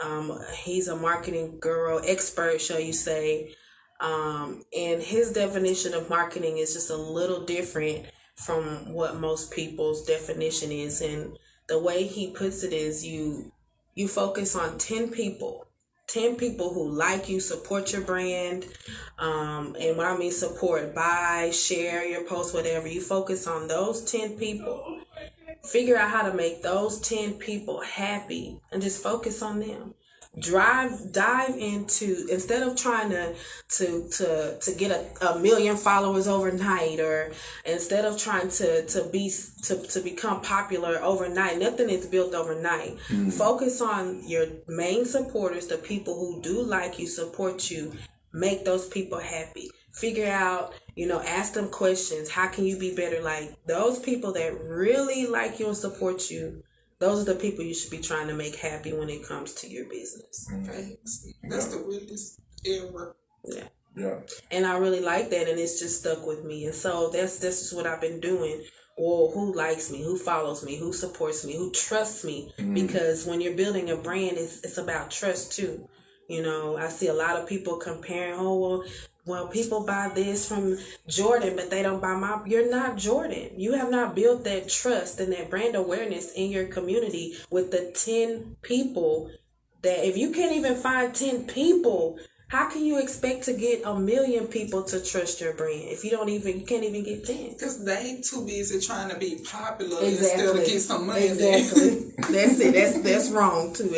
He's a marketing guru, expert, shall you say. And his definition of marketing is just a little different from what most people's definition is. And the way he puts it is you focus on 10 people who like you, support your brand. And when I mean support, buy, share your post, whatever, you focus on those 10 people. Figure out how to make those 10 people happy and just focus on them. Dive into, instead of trying to get a million followers overnight, or instead of trying to become popular overnight. Nothing is built overnight. Focus on your main supporters, the people who do like you, support you. Make those people happy. Figure out, ask them questions. How can you be better? Like, those people that really like you and support you, those are the people you should be trying to make happy when it comes to your business. Thanks. That's the realest ever. Yeah. And I really like that, and it's just stuck with me. And so that's just what I've been doing. Well, who likes me, who follows me, who supports me, who trusts me? Because when you're building a brand, it's about trust too. I see a lot of people comparing, well, people buy this from Jordan, but they don't buy you're not Jordan. You have not built that trust and that brand awareness in your community with the 10 people that, if you can't even find 10 people, how can you expect to get 1 million people to trust your brand if you can't even get 10? Because they too busy trying to be popular instead of get some money. Exactly. That's it. That's wrong too.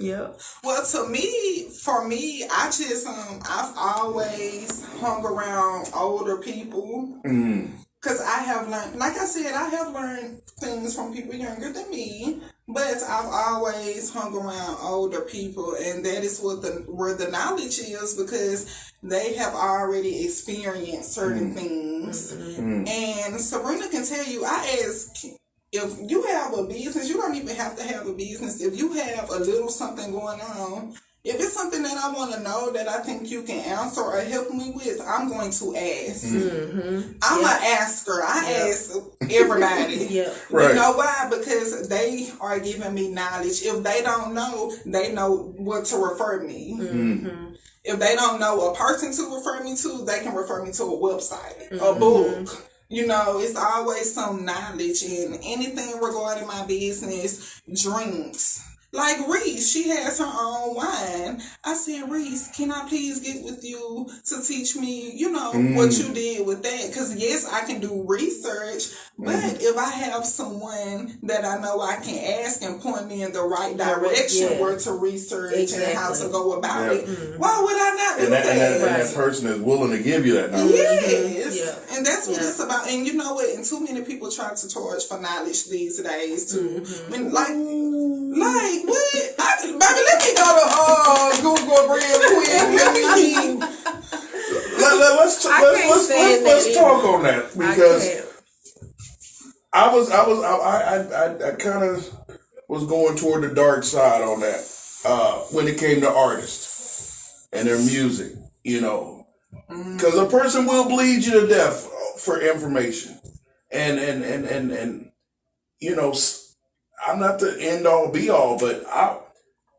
Yep. Well, for me, I just I've always hung around older people because I have learned, like I said, I have learned things from people younger than me. But I've always hung around older people, and that is where the knowledge is, because they have already experienced certain things. And Sabrena can tell you, I ask, if you have a business, you don't even have to have a business. If you have a little something going on, if it's something that I want to know that I think you can answer or help me with, I'm going to ask. I'm an asker. I ask everybody. Right. You know why? Because they are giving me knowledge. If they don't know, they know what to refer me. If they don't know a person to refer me to, they can refer me to a website, a book. It's always some knowledge in anything regarding my business, drinks. Like Reese, she has her own wine. I said, Reese, can I please get with you to teach me, what you did with that? Because yes, I can do research, but if I have someone that I know I can ask and point me in the right direction where to research and how to go about it, why would I not do that? And that person is willing to give you that knowledge. Yes. And that's what it's about. And you know what? And too many people try to charge for knowledge these days too. I mean, like what? Baby, let me go to Google real quick. Let's talk on that, because I kind of was going toward the dark side on that when it came to artists and their music, because a person will bleed you to death for information, and I'm not the end all be all, but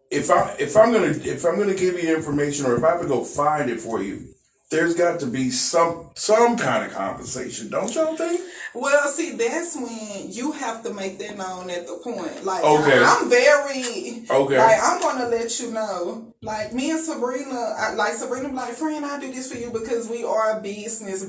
if I'm gonna give you information, or if I have to go find it for you, there's got to be some kind of compensation, don't y'all think? Well, see, that's when you have to make that known at the point. Like, okay. I'm very, okay. Like, I'm going to let you know. Like, me and Sabrena, Sabrena be like, friend, I do this for you because we are business.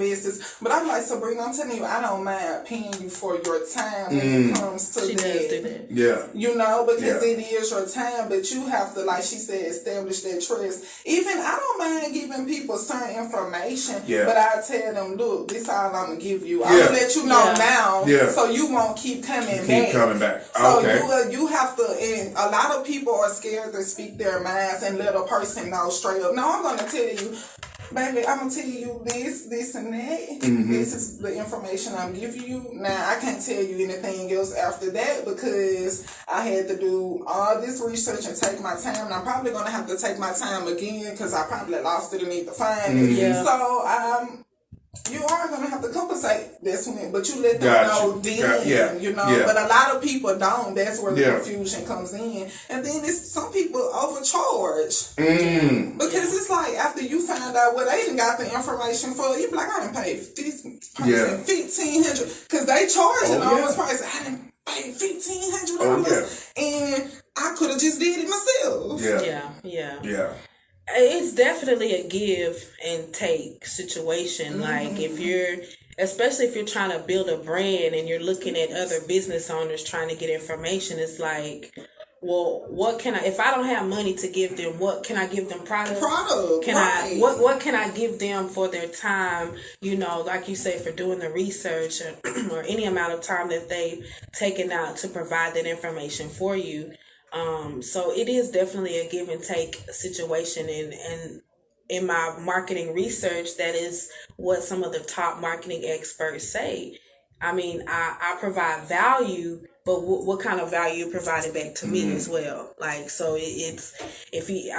But I'm like, Sabrena, I'm telling you, I don't mind paying you for your time when it comes to she that. Does do that. Yeah. You know, because it is your time, but you have to, like she said, establish that trust. Even, I don't mind giving people certain information, but I tell them, look, this is all I'm going to give you. I'm going to let you know now, so you won't keep coming back. So you have to, and a lot of people are scared to speak their minds and let a person know straight up. No, I'm going to tell you, baby, I'm going to tell you this, and that. This is the information I'm giving you. Now, I can't tell you anything else after that because I had to do all this research and take my time. And I'm probably going to have to take my time again because I probably lost it and need to find it. Yeah. So, you are going to have to compensate this one, but you let them know then, you know. But a lot of people don't. That's where the confusion comes in. And then some people overcharge. Because it's like, after you find out what they done got the information for, you be like, I done paid this person $1,500. Because they charging all this price. I done paid $1,500. And I could have just did it myself. Yeah. It's definitely a give and take situation. Like especially if you're trying to build a brand and you're looking at other business owners trying to get information, it's like, well, if I don't have money to give them, what can I give them? Product? What can I give them for their time? You know, like you say, for doing the research or any amount of time that they've taken out to provide that information for you. So it is definitely a give and take situation, and in my marketing research, that is what some of the top marketing experts say. I mean, I provide value, but what kind of value you provided back to me as well? Like, so it's if you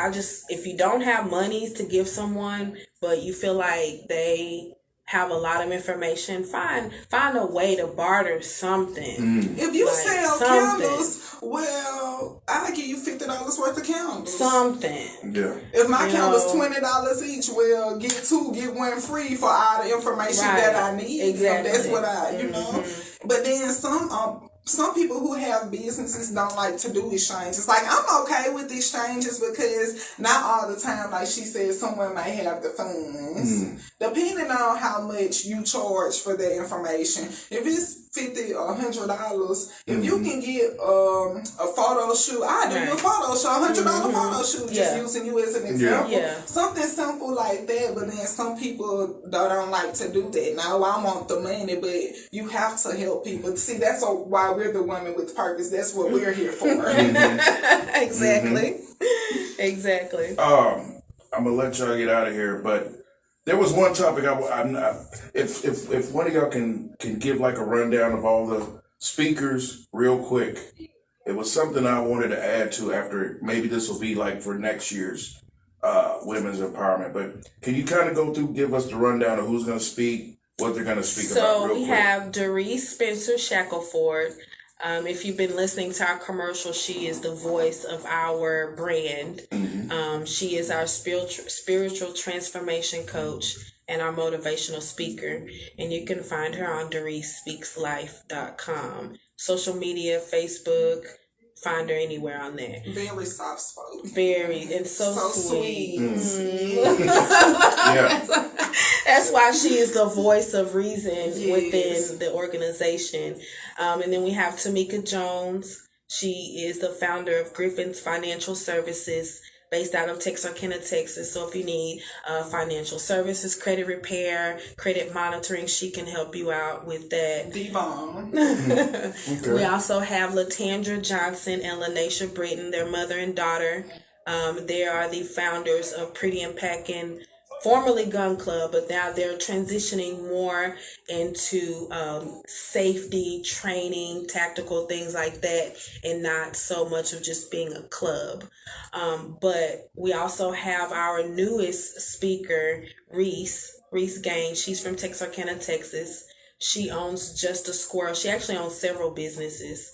don't have monies to give someone, but you feel like they have a lot of information, find a way to barter something. If you sell candles, well, I'll give you $50 worth of candles. Something. Yeah. If my candles $20 each, well, get 2, get 1 free for all the information that I need. Exactly. That's what you know. But then some people who have businesses don't like to do exchanges. Like, I'm okay with exchanges because not all the time, like she said, someone might have the funds. Depending on how much you charge for that information. If it's $50 or $100, if you can get a photo shoot, I do a photo shoot, $100 photo shoot, just using you as an example. Something simple like that, but then some people don't like to do that. Now, I want the money, but you have to help people. See, that's why we're the women with purpose. That's what we're here for. Exactly. Exactly. I'm gonna let y'all get out of here, but there was one topic if one of y'all can give like a rundown of all the speakers real quick. It was something I wanted to add to after, maybe this will be like for next year's women's empowerment. But can you kind of give us the rundown of who's going to speak, what they're going to speak about? So we have Reese Spencer Shackelford. If you've been listening to our commercial, she is the voice of our brand. She is our spiritual transformation coach and our motivational speaker. And you can find her on DereeseSpeaksLife.com. Social media, Facebook, find her anywhere on there. Very soft spoken. Very, and so sweet. That's why she is the voice of reason within the organization. And then we have Tamika Jones. She is the founder of Griffin's Financial Services, based out of Texarkana, Texas. So if you need financial services, credit repair, credit monitoring, she can help you out with that. Diva. Okay. We also have Latandra Johnson and Lanisha Britton, their mother and daughter. They are the founders of Pretty and Packin', formerly Gun Club, but now they're transitioning more into safety, training, tactical things like that, and not so much of just being a club. But we also have our newest speaker, Reese Gaines. She's from Texarkana, Texas. She owns Just a Squirrel. She actually owns several businesses.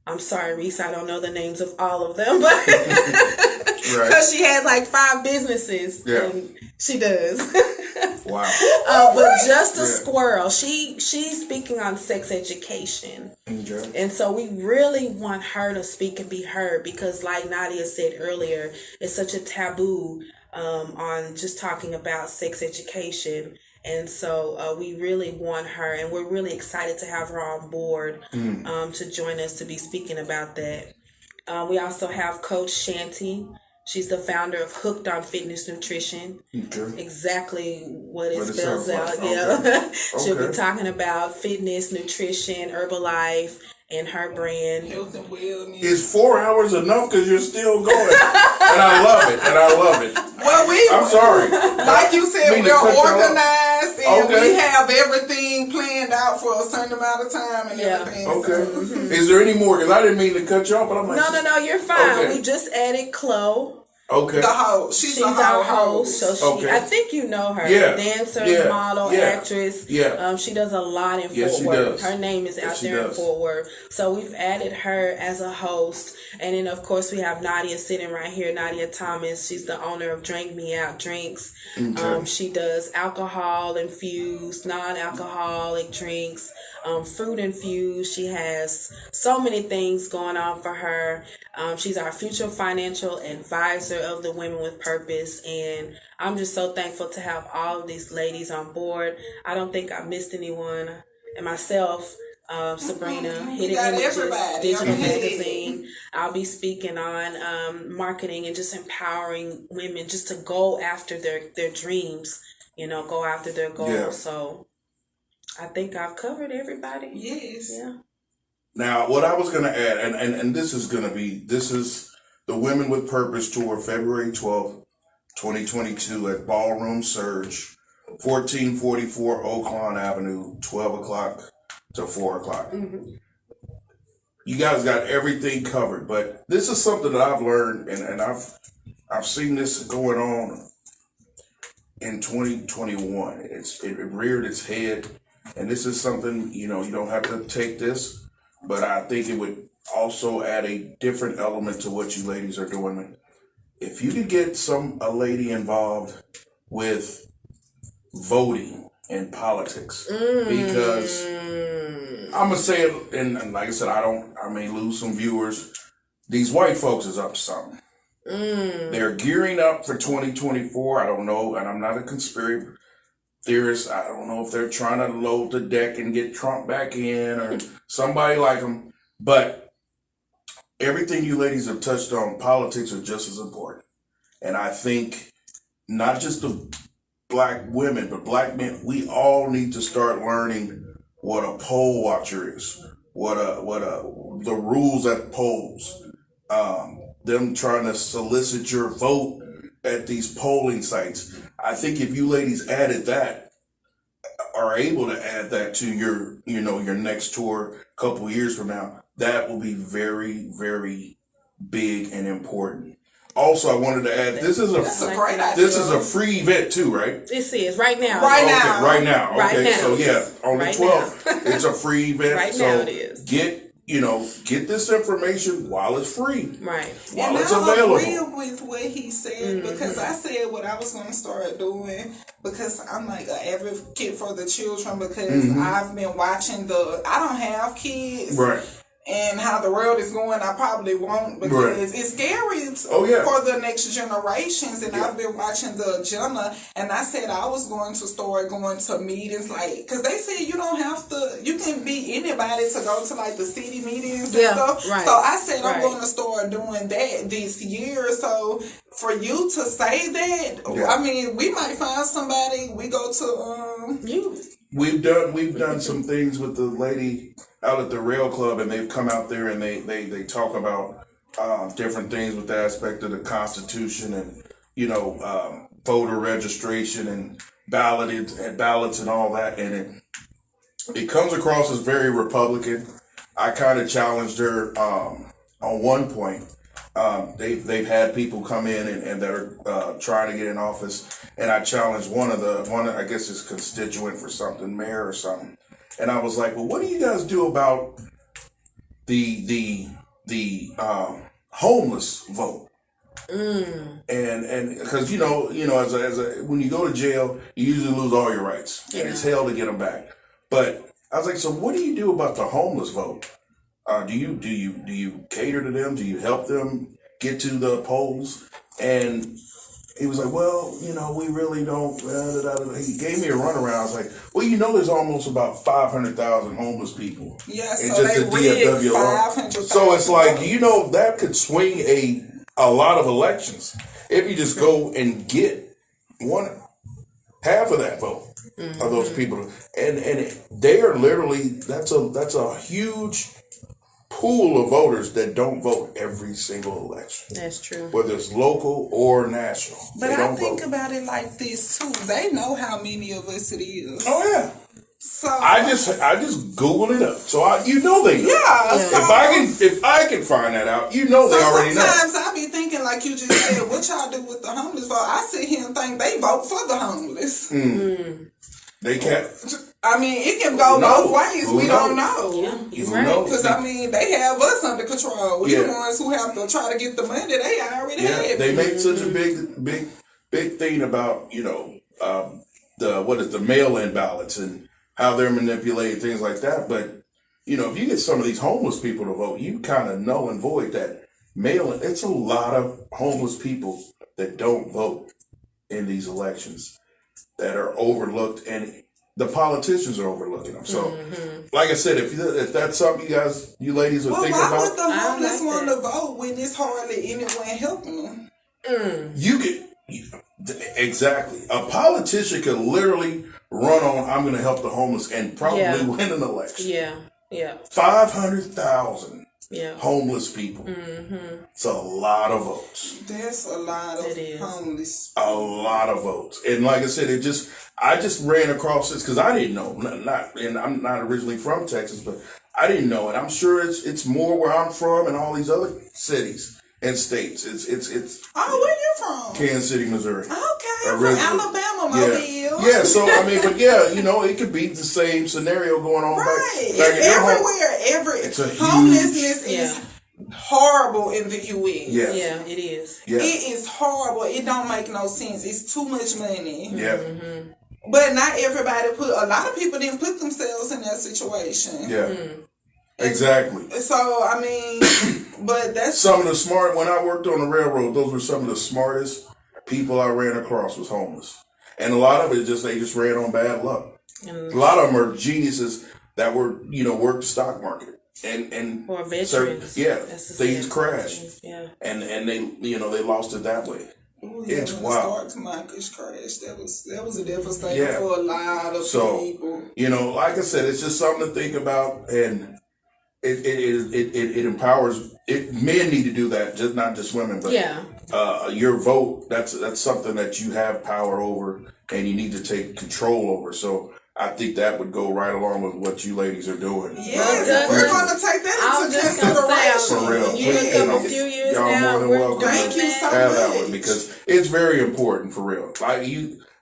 I'm sorry, Reese, I don't know the names of all of them, but because she has like 5 businesses. Yeah. And She does. Wow. But just a squirrel. She's speaking on sex education. Okay. And so we really want her to speak and be heard because like Nadia said earlier, it's such a taboo on just talking about sex education. And so we really want her, and we're really excited to have her on board to join us to be speaking about that. We also have Coach Shanti. She's the founder of Hooked on Fitness Nutrition. Okay. Exactly what it spells out. Like. Yeah. Okay. She'll be talking about fitness, nutrition, Herbalife, and her brand. Health and wellness. Is 4 hours enough? Because you're still going. And I love it. Well, I'm sorry. Like you said, we're organized and we have everything planned out for a certain amount of time and everything. Okay. So. Is there any more? Because I didn't mean to cut you off, but I'm like... No, you're fine. Okay. We just added Chloe. Okay. The host. She's our host. So I think you know her. Yeah. Dancer, model, actress. Yeah. She does a lot in Fort Worth. Her name is out there in Fort Worth. So we've added her as a host. And then of course we have Nadia sitting right here, Nadia Thomas. She's the owner of Drink Me Out Drinks. Okay. She does alcohol infused, non-alcoholic drinks, fruit infused. She has so many things going on for her. She's our future financial advisor of the Women with Purpose, and I'm just so thankful to have all of these ladies on board. I don't think I missed anyone, and myself, Sabrena, Hidden Images, Digital Magazine. I'll be speaking on marketing and just empowering women just to go after their dreams, go after their goals. Yeah. So I think I've covered everybody. Yes. Yeah. Now, what I was going to add, and this is the Women with Purpose Tour, February 12th, 2022 at Ballroom Surge, 1444 Oaklawn Avenue, 12 o'clock to 4 o'clock. Mm-hmm. You guys got everything covered, but this is something that I've learned, and I've seen this going on in 2021. It reared its head, and this is something, you don't have to take this. But I think it would also add a different element to what you ladies are doing. If you could get a lady involved with voting and politics, because I'm gonna say it, and like I said, I may lose some viewers. These white folks is up to something. They're gearing up for 2024. I don't know, and I'm not a conspiracy theorists. I don't know if they're trying to load the deck and get Trump back in or somebody like him. But everything you ladies have touched on, politics are just as important. And I think not just the black women, but black men, we all need to start learning what a poll watcher is, the rules at polls, them trying to solicit your vote at these polling sites. I think if you ladies are able to add that to your next tour a couple years from now, that will be very, very big and important. Also, I wanted to add, this is a free event too, right? This is right now. Right now. Okay, so on the 12th, it's a free event. Right now it is. Get this information while it's free. Right. While it's available. I agree with what he said because I said what I was going to start doing because I'm like an advocate for the children because I've been watching I don't have kids. Right. And how the world is going, I probably won't because it's scary for the next generations. And I've been watching the agenda, and I said I was going to start going to meetings, because they said you can be anybody to go to the city meetings and stuff. Right. So I said I'm going to start doing that this year. So for you to say that, I mean, we might find somebody. We go to youth. We've done some things with the lady out at the Rail Club, and they've come out there and they talk about different things with the aspect of the Constitution and voter registration and ballots and all that, and it comes across as very Republican. I kind of challenged her on one point. They've had people come in and that are trying to get in office, and I challenged one I guess his constituent for something, mayor or something, and I was like, well, what do you guys do about the homeless vote? And because as a when you go to jail, you usually lose all your rights, and it's hell to get them back. But I was like, so what do you do about the homeless vote? Do you cater to them? Do you help them get to the polls? And he was like, well, we really don't. He gave me a runaround. I was like, well, there's almost about 500,000 homeless people. Yeah, in so just they the DFW alone. 500,000. So it's like, that could swing a lot of elections if you just go and get half of that vote of those people. And they are literally, that's a huge pool of voters that don't vote every single election. That's true. Whether it's local or national. But I think about it like this too. They know how many of us it is. Oh yeah. So I just Googled it up. So they know. Yeah. So, if I can find that out, they already know. Sometimes I be thinking, like you just said, what y'all do with the homeless vote? I sit here and think they vote for the homeless. They can't. I mean, it can go both ways. We don't know. Yeah, right. Because, they have us under control. We the ones who have to try to get the money. They already have it. They make such a big thing about, the mail-in ballots and how they're manipulating things like that. But, if you get some of these homeless people to vote, you kind of null and void that mail-in. It's a lot of homeless people that don't vote in these elections that are overlooked, and the politicians are overlooking them. So, like I said, if that's something you ladies are thinking about. Why would the homeless want to vote when it's hardly anyone helping them? Exactly. A politician could literally run on, I'm going to help the homeless, and probably win an election. Yeah. 500,000 homeless people. It's a lot of votes. That's a lot of homeless. A lot of votes. And like I said, I just ran across this because I didn't know. And I'm not originally from Texas, but I didn't know it. I'm sure it's more where I'm from and all these other cities and states. It's where you from? Kansas City, Missouri. Okay, I'm from Alabama, Mobile. Yeah, so it could be the same scenario going on. Right. Back it's everywhere. Homelessness is horrible in the U.S. Yeah, it is. Yeah. It is horrible. It don't make no sense. It's too much money. Yeah. But not everybody a lot of people didn't put themselves in that situation. Yeah. Exactly. So, but that's some of the smart, when I worked on the railroad, those were some of the smartest people I ran across was homeless. And a lot of it they just ran on bad luck. A lot of them are geniuses that were, worked the stock market. And or veterans. Things crashed. Yeah. And they, they lost it that way. It's wild. The stock market crashed. That was a devastator for a lot of people. Like I said, it's just something to think about, and it empowers. Men need to do that, not just women, but your vote. That's something that you have power over, and you need to take control over. So I think that would go right along with what you ladies are doing. Yes, we're going to take that into consideration. For real. You look up a few years y'all now. More than welcome. Thank you so have that much. one because it's very important for real.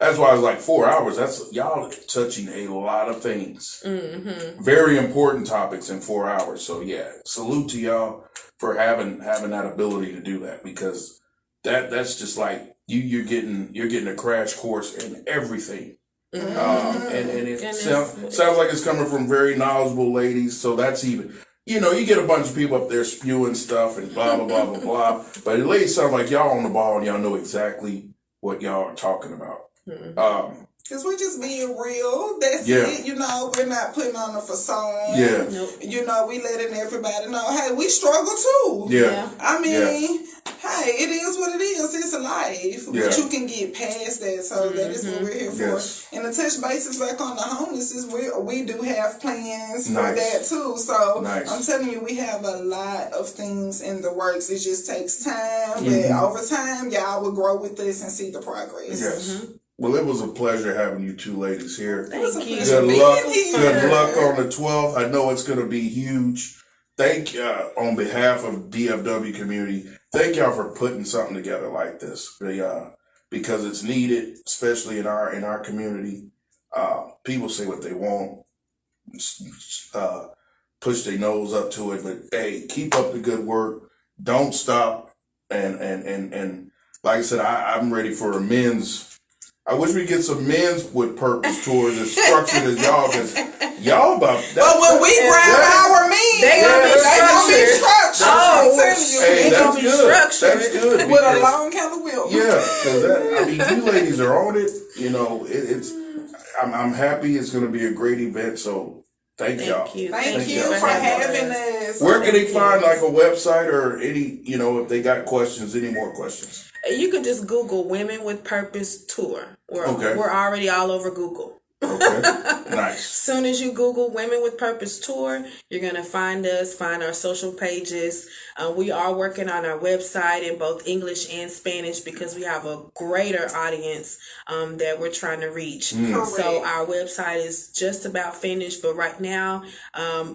That's why I was like 4 hours. That's y'all touching a lot of things. Very important topics in 4 hours. So salute to y'all for having that ability to do that, because that's just like you're getting a crash course in everything. And it sounds like it's coming from very knowledgeable ladies. So that's even, you get a bunch of people up there spewing stuff and blah, blah, blah, blah, blah. But it ladies sound like y'all on the ball and y'all know exactly what y'all are talking about. Because we're just being real. That's it. We're not putting on a facade. Yeah. Nope. We letting everybody know, hey, we struggle too. Yeah. Hey, it is what it is. It's a life. Yeah. But you can get past that. So that is what we're here for. Yes. And to touch bases back on the homelessness, we do have plans for Nice. that too. So Nice. I'm telling you, we have a lot of things in the works. It just takes time. But over time, y'all will grow with us and see the progress. Yes. Well, it was a pleasure having you two ladies here. Thank you. Good luck on the 12th. I know it's going to be huge. Thank you on behalf of DFW community. Thank y'all for putting something together like this, because it's needed, especially in our community. People say what they want, push their nose up to it, but hey, keep up the good work. Don't stop. And like I said, I'm ready for a men's. I wish we get some men's with purpose tours as structured as y'all, because y'all about that. But when we grab our men, they gonna be structured. Oh, I'm telling you, Hey, they that's gonna be good. structured. That's good. with a because- long kind wheel. Yeah, because you ladies are on it. You know, it's. I'm happy. It's going to be a great event. So thank y'all. Thank you for having us. Where can they find like a website or any? You know, if they got questions, any more questions? You can just Google Women with Purpose Tour. We're already all over Google. Okay, nice. Soon as you Google Women with Purpose Tour, you're going to find us, find our social pages. We are working on our website in both English and Spanish because we have a greater audience that we're trying to reach. So our website is just about finished, but right now,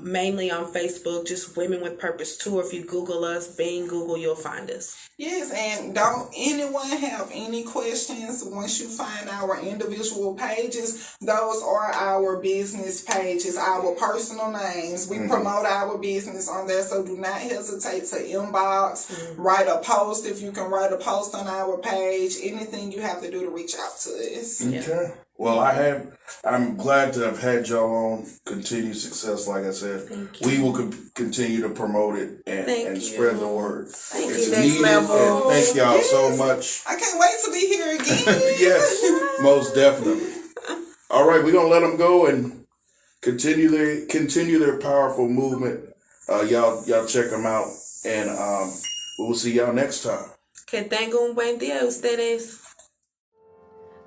mainly on Facebook, just Women with Purpose Tour. If you Google us, Bing, Google, you'll find us. Yes, and don't anyone have any questions once you find our individual pages. Those are our business pages, our personal names. We promote our business on there, so do not hesitate to inbox, write a post if you can write a post on our page. Anything you have to do to reach out to us. Okay. Well, I'm glad to have had y'all on. Continued success, like I said. We will continue to promote it and spread the word. Thank it's you, Next needed, Level. and thank y'all so much. I can't wait to be here again. Yes, most definitely. All right, we're gonna let them go and continue their powerful movement. Y'all check them out, and we'll see y'all next time. Que tenga un buen día ustedes.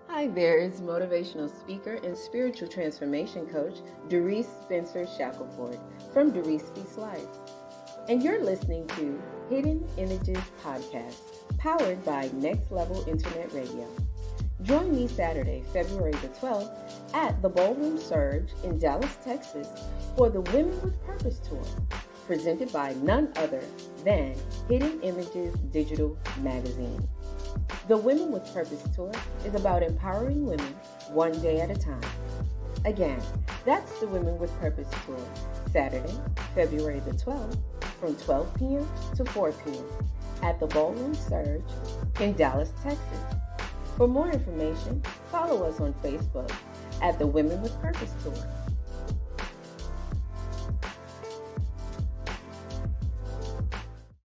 Hi there, it's motivational speaker and spiritual transformation coach, Reese Spencer Shackelford from Reese Speaks Life. And you're listening to Hidden Images Podcast, powered by Next Level Internet Radio. Join me Saturday, February the 12th at the Ballroom Surge in Dallas, Texas for the Women with Purpose Tour, presented by none other than Hidden Images Digital Magazine. The Women with Purpose Tour is about empowering women one day at a time. Again, that's the Women with Purpose Tour, Saturday, February the 12th, from 12 p.m. to 4 p.m. at the Ballroom Surge in Dallas, Texas. For more information, follow us on Facebook at the Women with Purpose Tour.